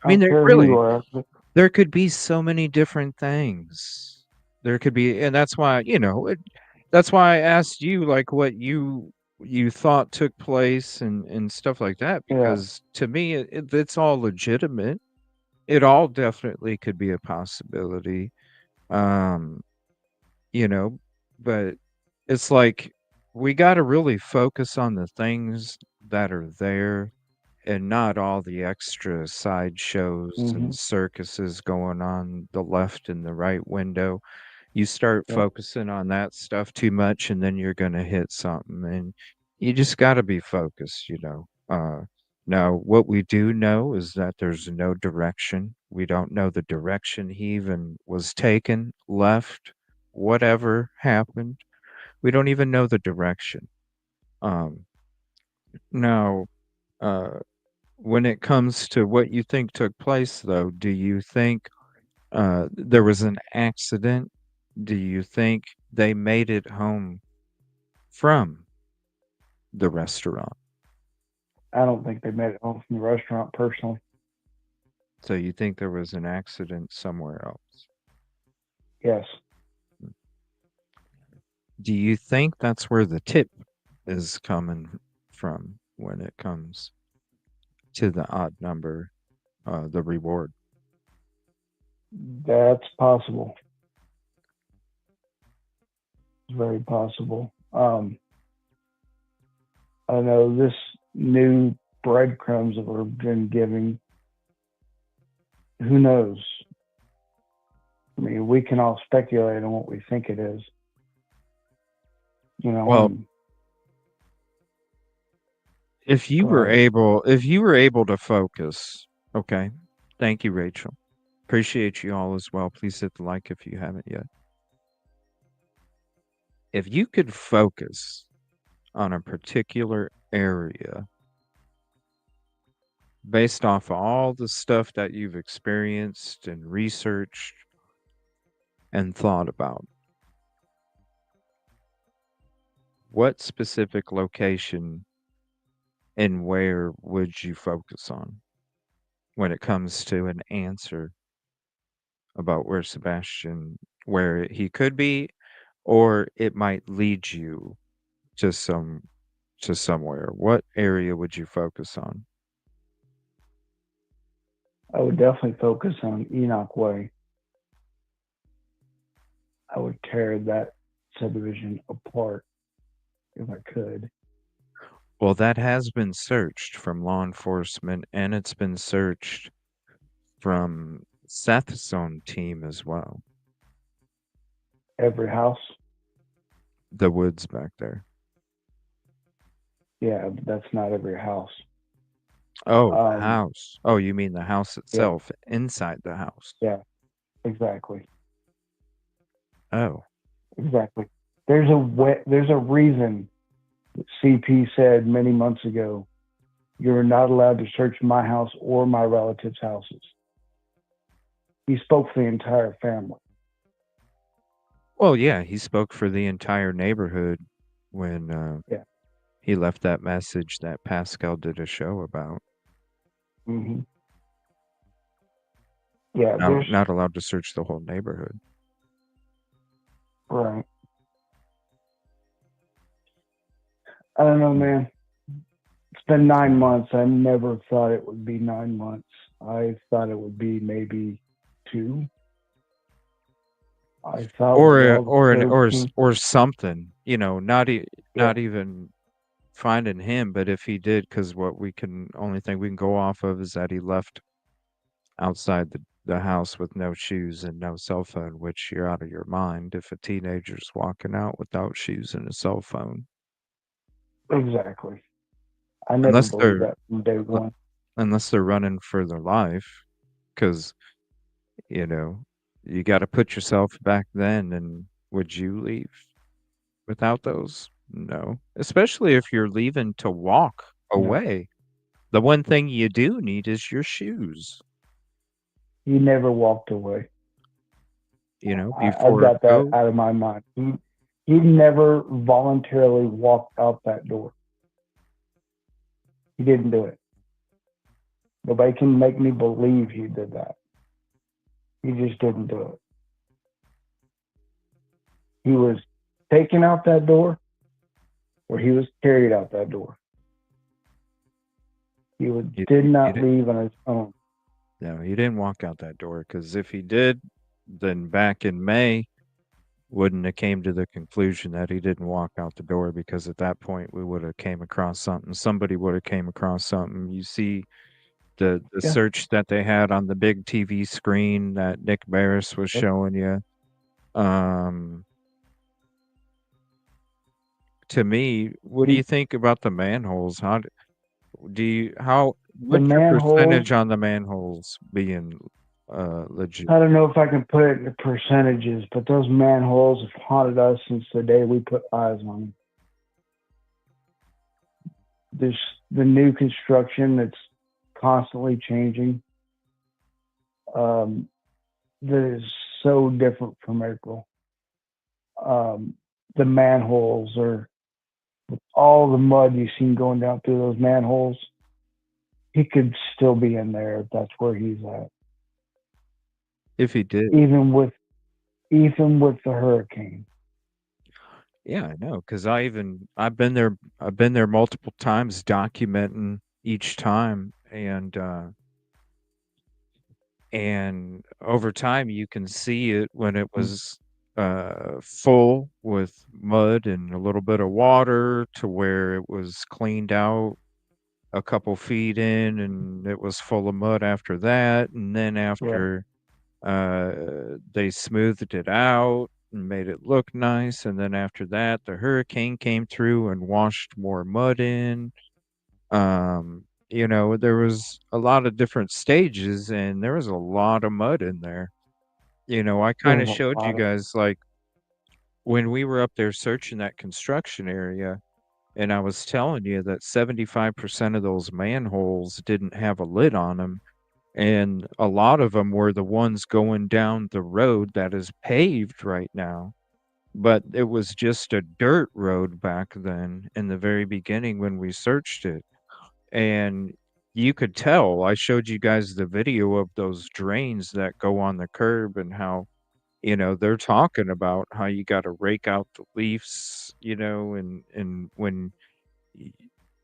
I mean, there could be so many different things. There could be, and that's why, you know, that's why I asked you like what you thought took place and stuff like that, because to me it's all legitimate. It all definitely could be a possibility. You know, but it's like we got to really focus on the things that are there and not all the extra sideshows and circuses going on the left and the right window. You start focusing on that stuff too much, and then you're going to hit something. And you just got to be focused, you know. Now, what we do know is that there's no direction. We don't know the direction he even was taken, left, whatever happened. We don't even know the direction. Now, when it comes to what you think took place, though, do you think there was an accident? Do you think they made it home from the restaurant? I don't think they made it home from the restaurant personally. So you think there was an accident somewhere else? Yes. Do you think that's where the tip is coming from when it comes to the odd number, the reward? That's possible. It's very possible. I know this new breadcrumbs that we've been giving, who knows? I mean, we can all speculate on what we think it is. You know, well, If you were Right. able to focus, okay. Thank you, Rachel. Appreciate you all as well. Please hit the like if you haven't yet. If you could focus on a particular area based off all the stuff that you've experienced and researched and thought about, what specific location and where would you focus on when it comes to an answer about where he could be, or it might lead you to somewhere? What area would you focus on? I would definitely focus on Enoch Way. I would tear that subdivision apart if I could. Well, that has been searched from law enforcement, and it's been searched from Seth's own team as well. Every house? The woods back there. Yeah, but that's not every house. Oh, the house. Oh, you mean the house Yeah, itself, inside the house. yeah, exactly. Oh, Exactly. There's a reason that CP said many months ago, you're not allowed to search my house or my relatives' houses. He spoke for the entire family. well, yeah, he spoke for the entire neighborhood when Yeah. he left that message that Pascal did a show about. hmm Yeah, Not allowed to search the whole neighborhood. right. I don't know, man. It's been 9 months. I never thought it would be 9 months. I thought it would be maybe 2. I thought Or something, not even finding him, but if he did, because only thing we can go off of is that he left outside the house with no shoes and no cell phone, which you're out of your mind if a teenager's walking out without shoes and a cell phone. Exactly. I never Unless believed they're that from day one. unless they're running for their life, because you got to put yourself back then. And would you leave without those? No, especially if you're leaving to walk No. away. The one thing you do need is your shoes. He never walked away. I've I've got that out of my mind. He never voluntarily walked out that door. He didn't do it. Nobody can make me believe he did that. He just didn't do it. He was taken out that door, or he was carried out that door. He did not leave on his own. No, he didn't walk out that door, because if he did, then back in May, wouldn't have came to the conclusion that he didn't walk out the door, because at that point we would have came across something. Somebody would have came across something. You see the search that they had on the big TV screen that Nick Barris was showing you. To me, what do you think about the manholes? What's your percentage on the manholes being legit? I don't know if I can put it into percentages, but those manholes have haunted us since the day we put eyes on them. There's the new construction that's constantly changing. That is so different from April. The manholes are, with all the mud you've seen going down through those manholes, he could still be in there if that's where he's at. If he did. Even with the hurricane. Yeah, I know, because I've been there multiple times documenting each time, and over time you can see it when it was full with mud and a little bit of water, to where it was cleaned out a couple feet in and it was full of mud after that, and then after they smoothed it out and made it look nice, and then after that the hurricane came through and washed more mud in, There was a lot of different stages, and there was a lot of mud in there. I There kind of was a showed you lot of guys, like, when we were up there searching that construction area, and I was telling you that 75% of those manholes didn't have a lid on them, and a lot of them were the ones going down the road that is paved right now. But it was just a dirt road back then in the very beginning when we searched it. And you could tell, I showed you guys the video of those drains that go on the curb and how, they're talking about how you got to rake out the leaves, and when, y-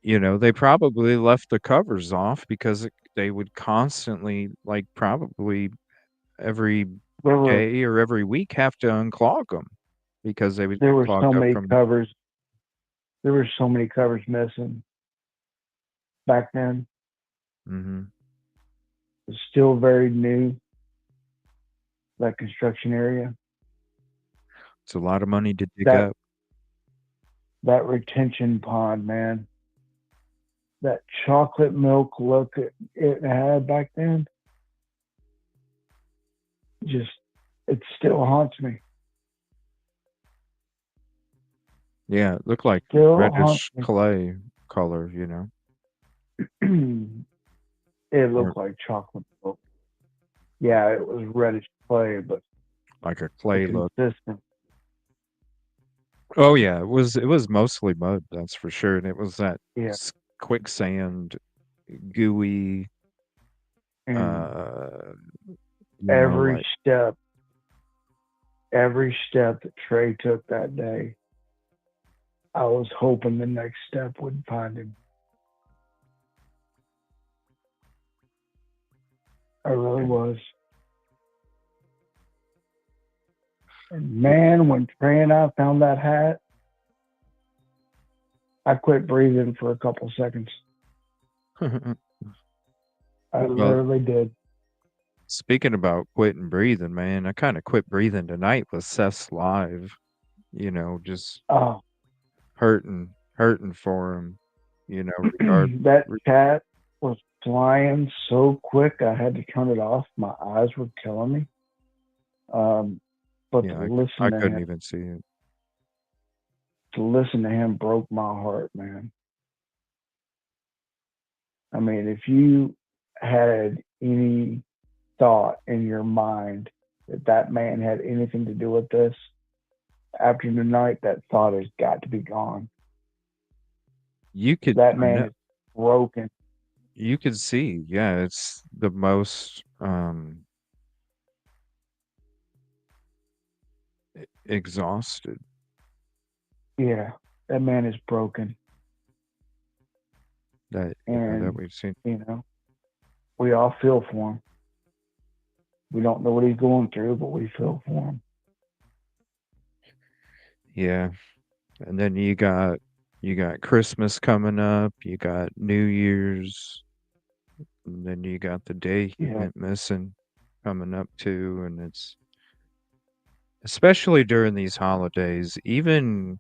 they probably left the covers off because they would constantly, like, probably every there were day or every week have to unclog them because they would there get were so clogged up many from. covers. There were so many covers missing back then. Mhm. It was still very new, that construction area. It's a lot of money to dig That up. that retention pond, man. That chocolate milk look it had back then. Just it still haunts me. Yeah, it looked like Still haunts reddish clay color. It Or looked like chocolate milk. Yeah, it was reddish clay, but like a the clay look. consistent. Oh yeah, it was mostly mud, that's for sure, and it was that Yeah, quicksand, gooey, and uh, every like step, every step that Trey took that day, I was hoping the next step would find him. I really was. And man, when Trey and I found that hat, I quit breathing for a couple seconds. I well, literally did. speaking about quitting breathing, man, I kind of quit breathing tonight with Seth's live. Just Oh, hurting for him. Regard. that cat was flying so quick, I had to turn it off. My eyes were killing me. But Yeah, to listen I to couldn't him, even see it. broke my heart, man. I mean, if you had any thought in your mind that that man had anything to do with this, after tonight, that thought has got to be gone. You could That man is broken. You could see, yeah, it's the most exhausted. Yeah, that man is broken. That And, we've seen. we all feel for him. We don't know what he's going through, but we feel for him. Yeah. And then you got Christmas coming up, you got New Year's, and then you got the day he Yeah, went missing coming up too, and it's especially during these holidays, even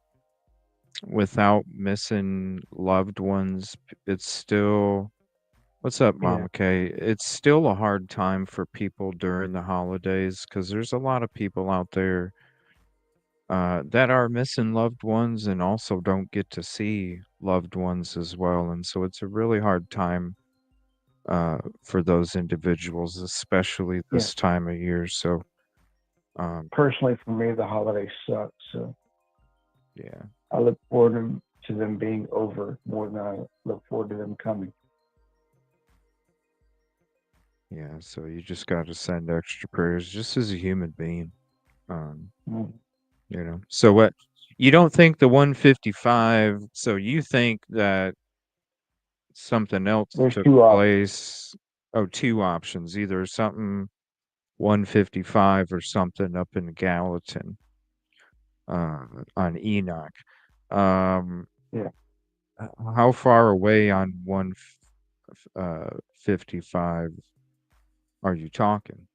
without missing loved ones, it's still. What's up, yeah, Mama Kay? It's still a hard time for people during the holidays because there's a lot of people out there that are missing loved ones and also don't get to see loved ones as well. And so it's a really hard time for those individuals, especially yeah. this time of year. So, Personally, for me, the holidays suck. So yeah, I look forward to them being over more than I look forward to them coming. yeah. So you just got to send extra prayers just as a human being. Um, Mm. So what? You don't think the 155? So you think that something else There's took two options. place? Oh, two options. Either something 155 or something up in Gallatin, on Enoch. Um, Yeah. how far away on 155 are you talking?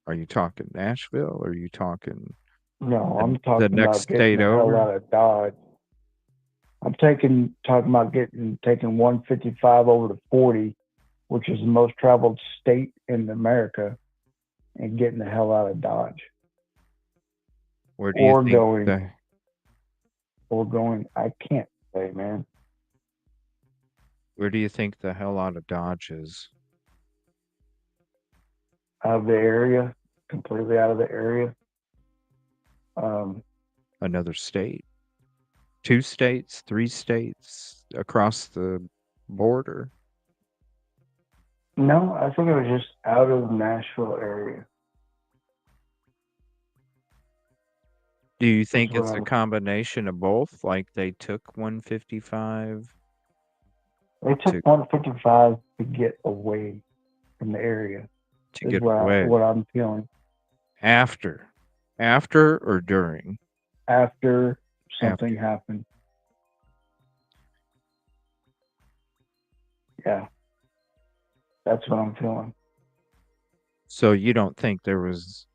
Are you talking Nashville? Or are you talking No, the, I'm the talking next about getting state the hell over? out of Dodge. I'm talking about taking 155 over to 40, which is the most traveled state in America, and getting the hell out of Dodge. Where do you Or think going, I can't say, man. where do you think the hell out of Dodge is? Out of the area, completely out of the area. Another state? 2 states? 3 states? Across the border? No, I think it was just out of the Nashville area. Do you think what it's a I'm- combination of both? Like they took 155? They took 155 to get away from the area. To Is get what away. what I'm feeling. After or during? After something happened. Yeah. That's what I'm feeling. So you don't think there was,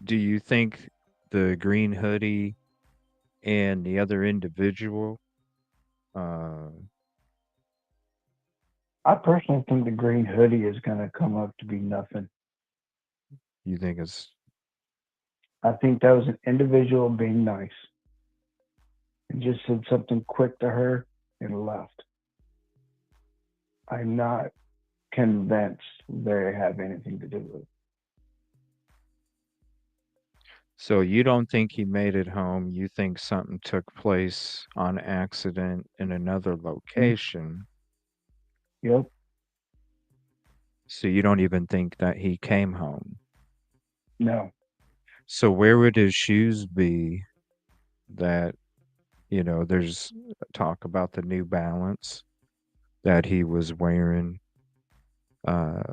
do you think the green hoodie and the other individual, I personally think the green hoodie is going to come up to be nothing. you think it's, I think that was an individual being nice and just said something quick to her and left. I'm not convinced they have anything to do with it. so you don't think he made it home? You think something took place on accident in another location? Yep. So you don't even think that he came home? No. So where would his shoes be that, there's talk about the New Balance that he was wearing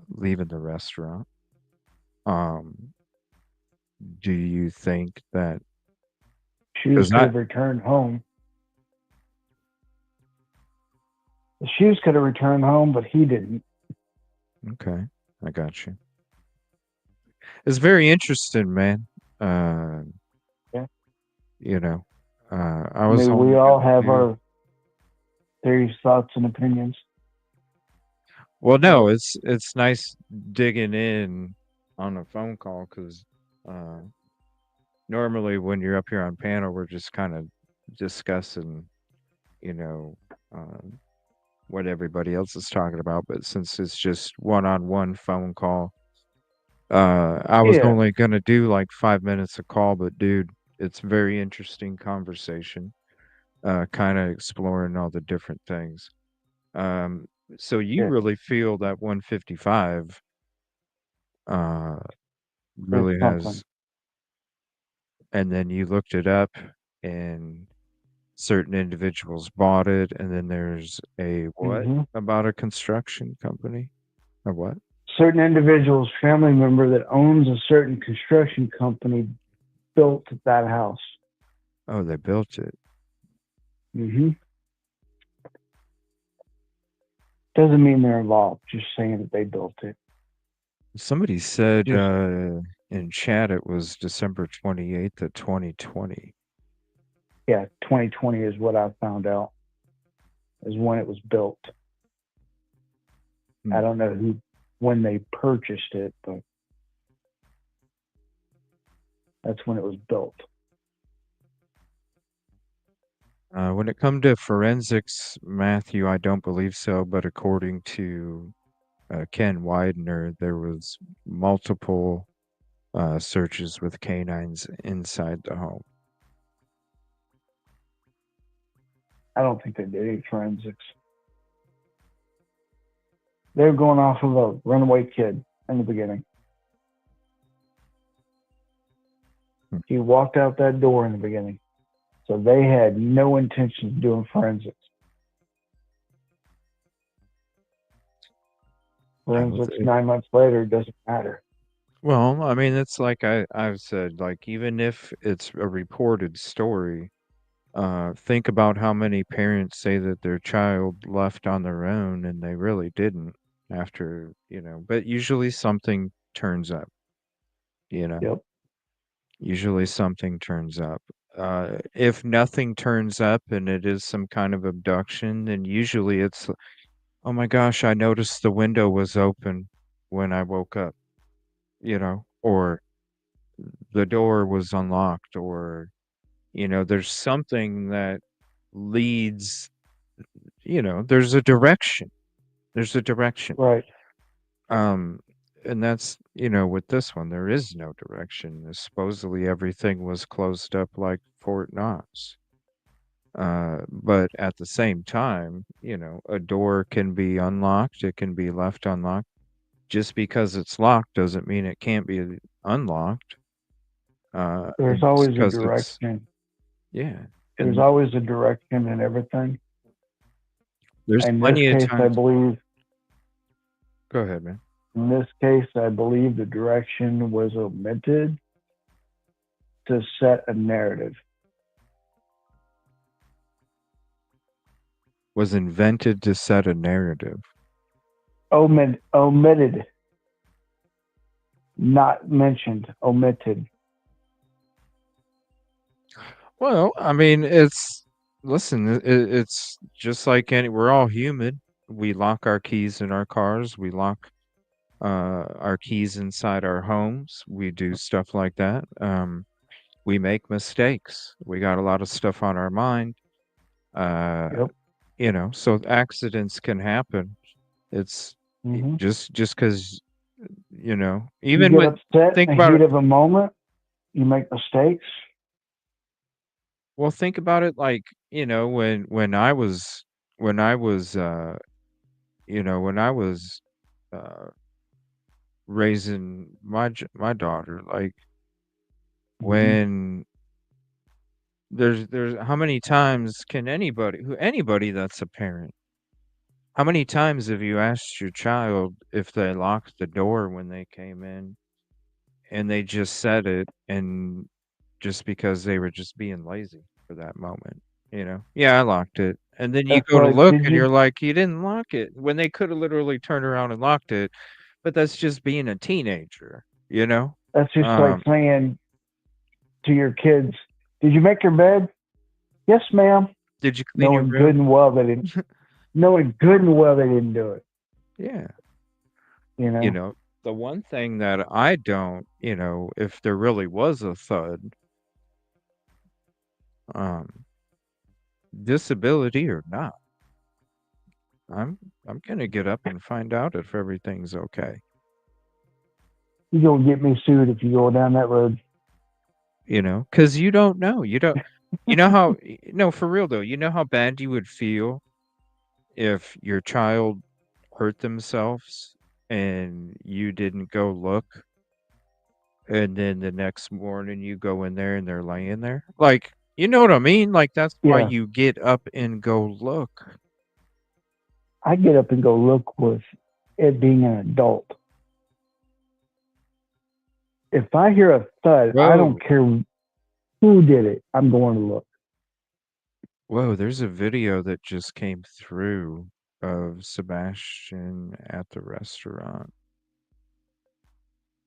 leaving the restaurant? Do you think that Shoes could have returned home. The shoes could have returned home, but he didn't. Okay, I got you. It's very interesting, man. Yeah. I was we all have our theories, thoughts, and opinions. Well, no, it's nice digging in on a phone call because normally when you're up here on panel, we're just kind of discussing, what everybody else is talking about. But since it's just one-on-one phone call, I was only gonna do like 5 minutes a call, but dude, it's very interesting conversation. Kind of exploring all the different things. So you really feel that 155 really has, and then you looked it up and certain individuals bought it, and then there's a what about a construction company? Or what? Certain individuals, family member that owns a certain construction company built that house. Oh, they built it. Doesn't mean they're involved, just saying that they built it. Somebody said in chat it was December 28th of 2020. Yeah, 2020 is what I found out, is when it was built. I don't know when they purchased it, but that's when it was built. When it comes to forensics, Matthew, I don't believe so, but according to Ken Widener, there was multiple searches with canines inside the home. I don't think they did any forensics. They were going off of a runaway kid in the beginning. He walked out that door in the beginning. So they had no intention of doing forensics. Forensics 9 months later doesn't matter. Well, I mean, it's like I've said, like, even if it's a reported story, think about how many parents say that their child left on their own and they really didn't after, but usually something turns up, Yep. Usually something turns up. if nothing turns up and it is some kind of abduction, then usually it's, oh my gosh, I noticed the window was open when I woke up, or the door was unlocked, or, there's something that leads, there's a direction. There's a direction. Right. Um, and that's, with this one, there is no direction. Supposedly everything was closed up like Fort Knox. But at the same time, a door can be unlocked, it can be left unlocked. Just because it's locked doesn't mean it can't be unlocked. There's Just always a 'cause it's, direction. yeah. There's And always a direction in everything. there's In this plenty of case, I times. believe. Go ahead, man. In this case, I believe the direction was omitted to set a narrative. Was invented to set a narrative. Omitted. Not mentioned. Omitted. Well, I mean, listen, it's just like we're all human. We lock our keys in our cars. We lock our keys inside our homes. We do stuff like that. We make mistakes. We got a lot of stuff on our mind. Yep. So accidents can happen. It's Mm-hmm. just because, You even get when upset think in the about heat it. of a moment. You make mistakes. Well, think about it like, when I was when I was when I was uh raising my daughter, like Mm-hmm. when there's how many times can anybody that's a parent, how many times have you asked your child if they locked the door when they came in, and they just said it, and just because they were just being lazy for that moment, yeah, I locked it, and then you That's go to like, look did and you? you're like, you didn't lock it, when they could have literally turned around and locked it. But that's just being a teenager, That's just like um saying to your kids, "Did you make your bed?" "Yes, ma'am." did you clean your Knowing good room? and well they didn't. Knowing good and well they didn't do it. Yeah. You know. The one thing that I don't, if there really was a thud, um, disability or not, I'm gonna get up and find out if everything's okay. You're gonna get me sued if you go down that road. Because you don't know. You know how, no, for real though, you know how bad you would feel if your child hurt themselves and you didn't go look, and then the next morning you go in there and they're laying there? Like, you know what I mean? Like, that's why Yeah. you get up and go look. I get up and go look with it being an adult. If I hear a thud, I Whoa. don't care who did it. I'm going to look. Whoa, there's a video that just came through of Sebastian at the restaurant.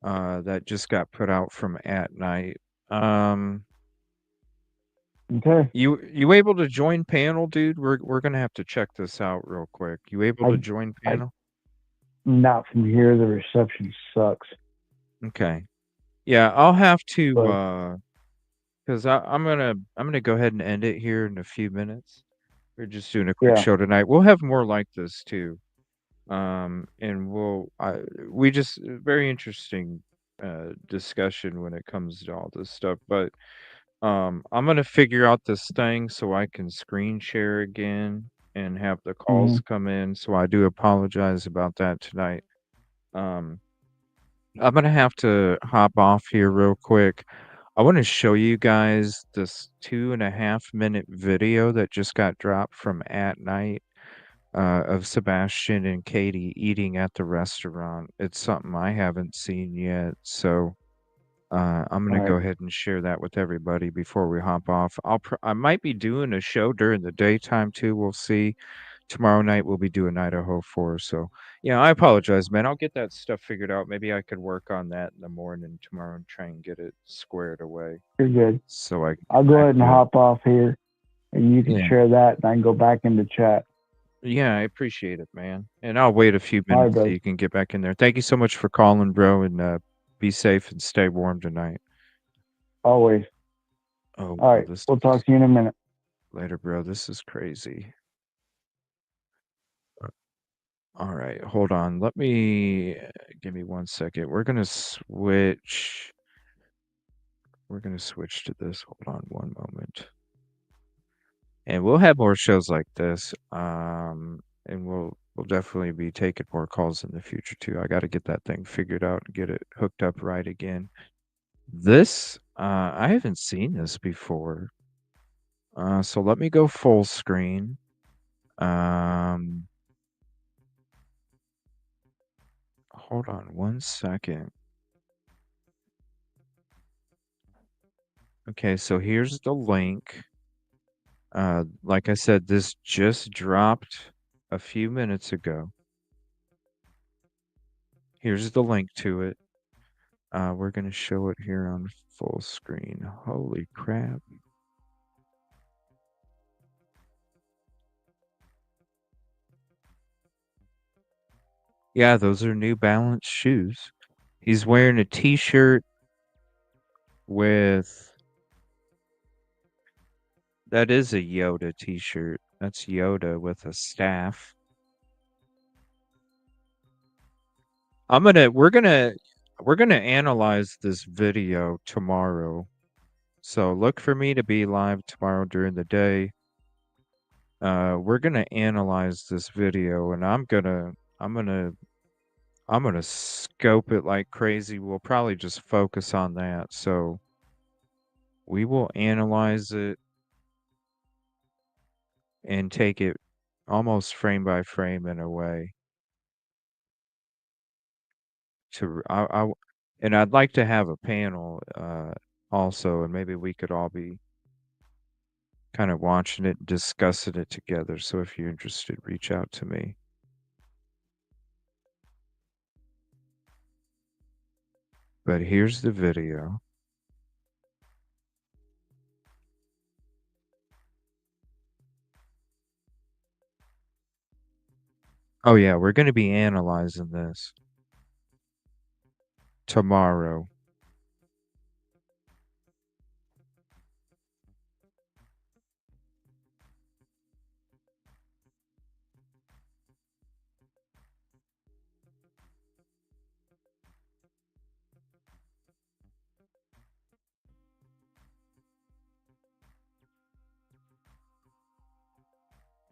That just got put out from At Night. Okay. You able to join panel, dude? We're gonna have to check this out real quick. You able to join panel? Not from here. The reception sucks. Okay. Yeah, I'll have to But because I'm gonna go ahead and end it here in a few minutes. We're just doing a quick yeah. show tonight. We'll have more like this too. And we just very interesting discussion when it comes to all this stuff. But I'm gonna figure out this thing so I can screen share again and have the calls Mhm. come in. So I do apologize about that tonight. Um, I'm gonna have to hop off here real quick. I want to show you guys this 2.5 minute video that just got dropped from At Night of Sebastian and Katie eating at the restaurant. It's something I haven't seen yet, so I'm gonna All go right. ahead and share that with everybody before we hop off. I might be doing a show during the daytime too. We'll see. tomorrow night we'll be doing Idaho 4. So yeah, I apologize, man. I'll get that stuff figured out. Maybe I could work on that in the morning tomorrow and try and get it squared away. You're good. So I'll go ahead and hop off here, and you can share that, and I can go back into chat. Yeah, I appreciate it, man. And I'll wait a few All right, minutes so brother. you can get back in there. Thank you so much for calling, bro, and be safe and stay warm tonight. Always. Oh, All right. We'll talk to you in a minute. Later, bro. This is crazy. All right, hold on. Let me give me 1 second. We're gonna switch. We're gonna switch to this. Hold on one moment. And we'll have more shows like this. And we'll definitely be taking more calls in the future too. I got to get that thing figured out and get it hooked up right again. This I haven't seen this before. So let me go full screen. Hold on 1 second. Okay, so here's the link. Like I said, this just dropped a few minutes ago. Here's the link to it. We're going to show it here on full screen. Holy crap. Yeah, those are New Balance shoes. He's wearing a t-shirt with... That is a Yoda t-shirt. That's Yoda with a staff. We're gonna analyze this video tomorrow. So look for me to be live tomorrow during the day. We're gonna analyze this video, and I'm gonna scope it like crazy. We'll probably just focus on that. So we will analyze it and take it almost frame by frame in a way. And I'd like to have a panel also, and maybe we could all be kind of watching it and discussing it together. So if you're interested, reach out to me. But here's the video. Oh yeah, we're going to be analyzing this tomorrow.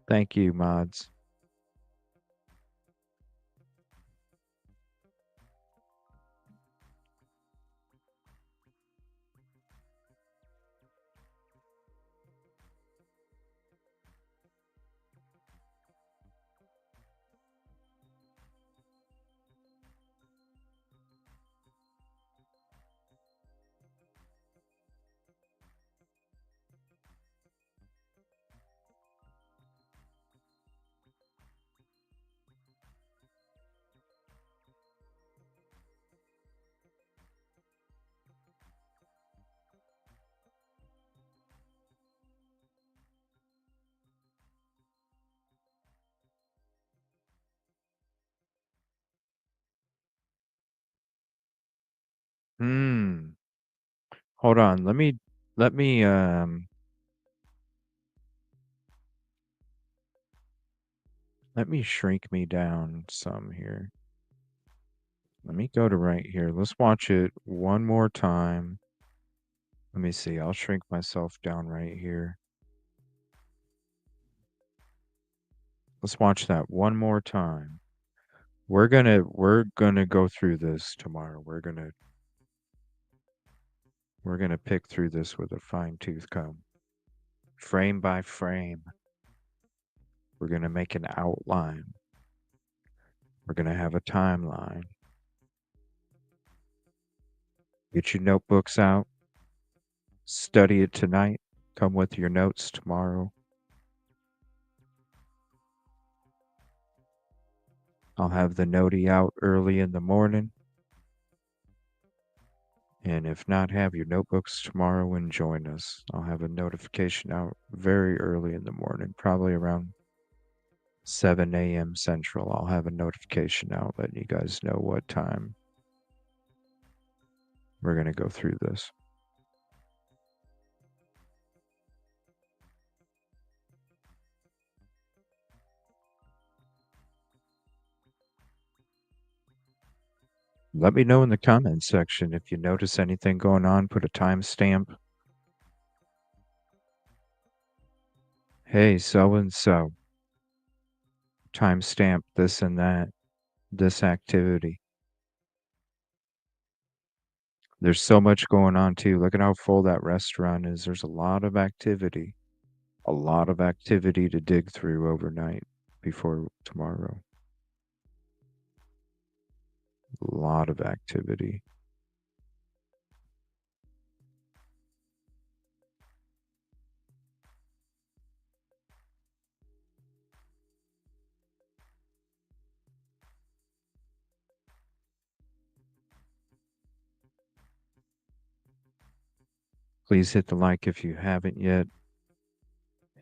Thank you, mods. Hold on. Let me shrink me down some here. Let me go to right here. Let's watch it one more time. Let me see. I'll shrink myself down right here. Let's watch that one more time. We're gonna go through this tomorrow. We're gonna pick through this with a fine-tooth comb. Frame by frame. We're gonna make an outline. We're gonna have a timeline. Get your notebooks out. Study it tonight. Come with your notes tomorrow. I'll have the noti out early in the morning. And if not, have your notebooks tomorrow and join us. I'll have a notification out very early in the morning, probably around 7 a.m. Central. I'll have a notification out letting you guys know what time we're going to go through this. Let me know in the comments section if you notice anything going on. Put a timestamp. Hey, so-and-so. Timestamp this and that. This activity. There's so much going on too. Look at how full that restaurant is. There's a lot of activity. A lot of activity to dig through overnight before tomorrow. A lot of activity. Please hit the like if you haven't yet.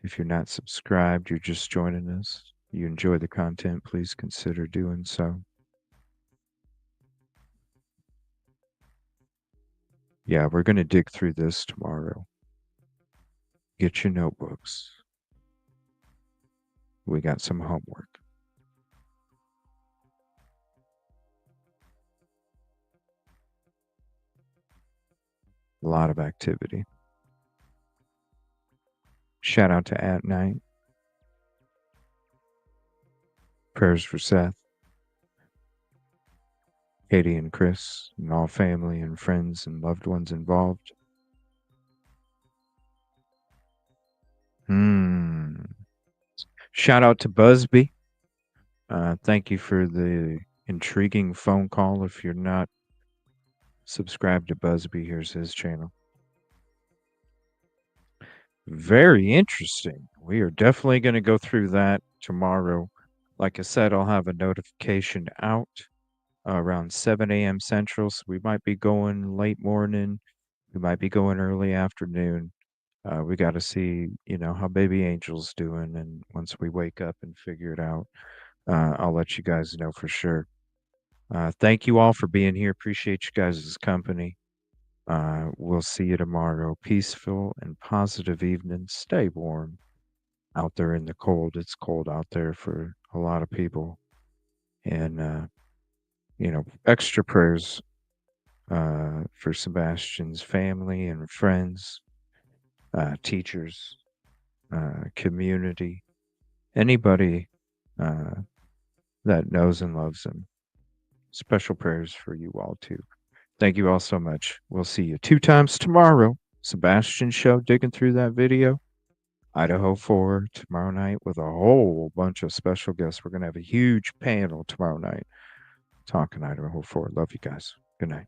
If you're not subscribed, you're just joining us. You enjoy the content, please consider doing so. Yeah, we're going to dig through this tomorrow. Get your notebooks. We got some homework. A lot of activity. Shout out to At Night. Prayers for Seth. Katie and Chris, and all family and friends and loved ones involved. Shout out to Busby. Thank you for the intriguing phone call. If you're not subscribed to Busby, here's his channel. Very interesting. We are definitely going to go through that tomorrow. Like I said, I'll have a notification out around 7 a.m. Central. So we might be going late morning. We might be going early afternoon. We got to see, how baby Angel's doing. And once we wake up and figure it out, I'll let you guys know for sure. Thank you all for being here. Appreciate you guys' company. We'll see you tomorrow. Peaceful and positive evening. Stay warm out there in the cold. It's cold out there for a lot of people. And, extra prayers for Sebastian's family and friends, teachers, community, anybody that knows and loves him. Special prayers for you all too. Thank you all so much. We'll see you 2 times tomorrow. Sebastian Show, digging through that video. Idaho 4 tomorrow night with a whole bunch of special guests. We're going to have a huge panel tomorrow night talking Idaho 4. Love you guys. Good night.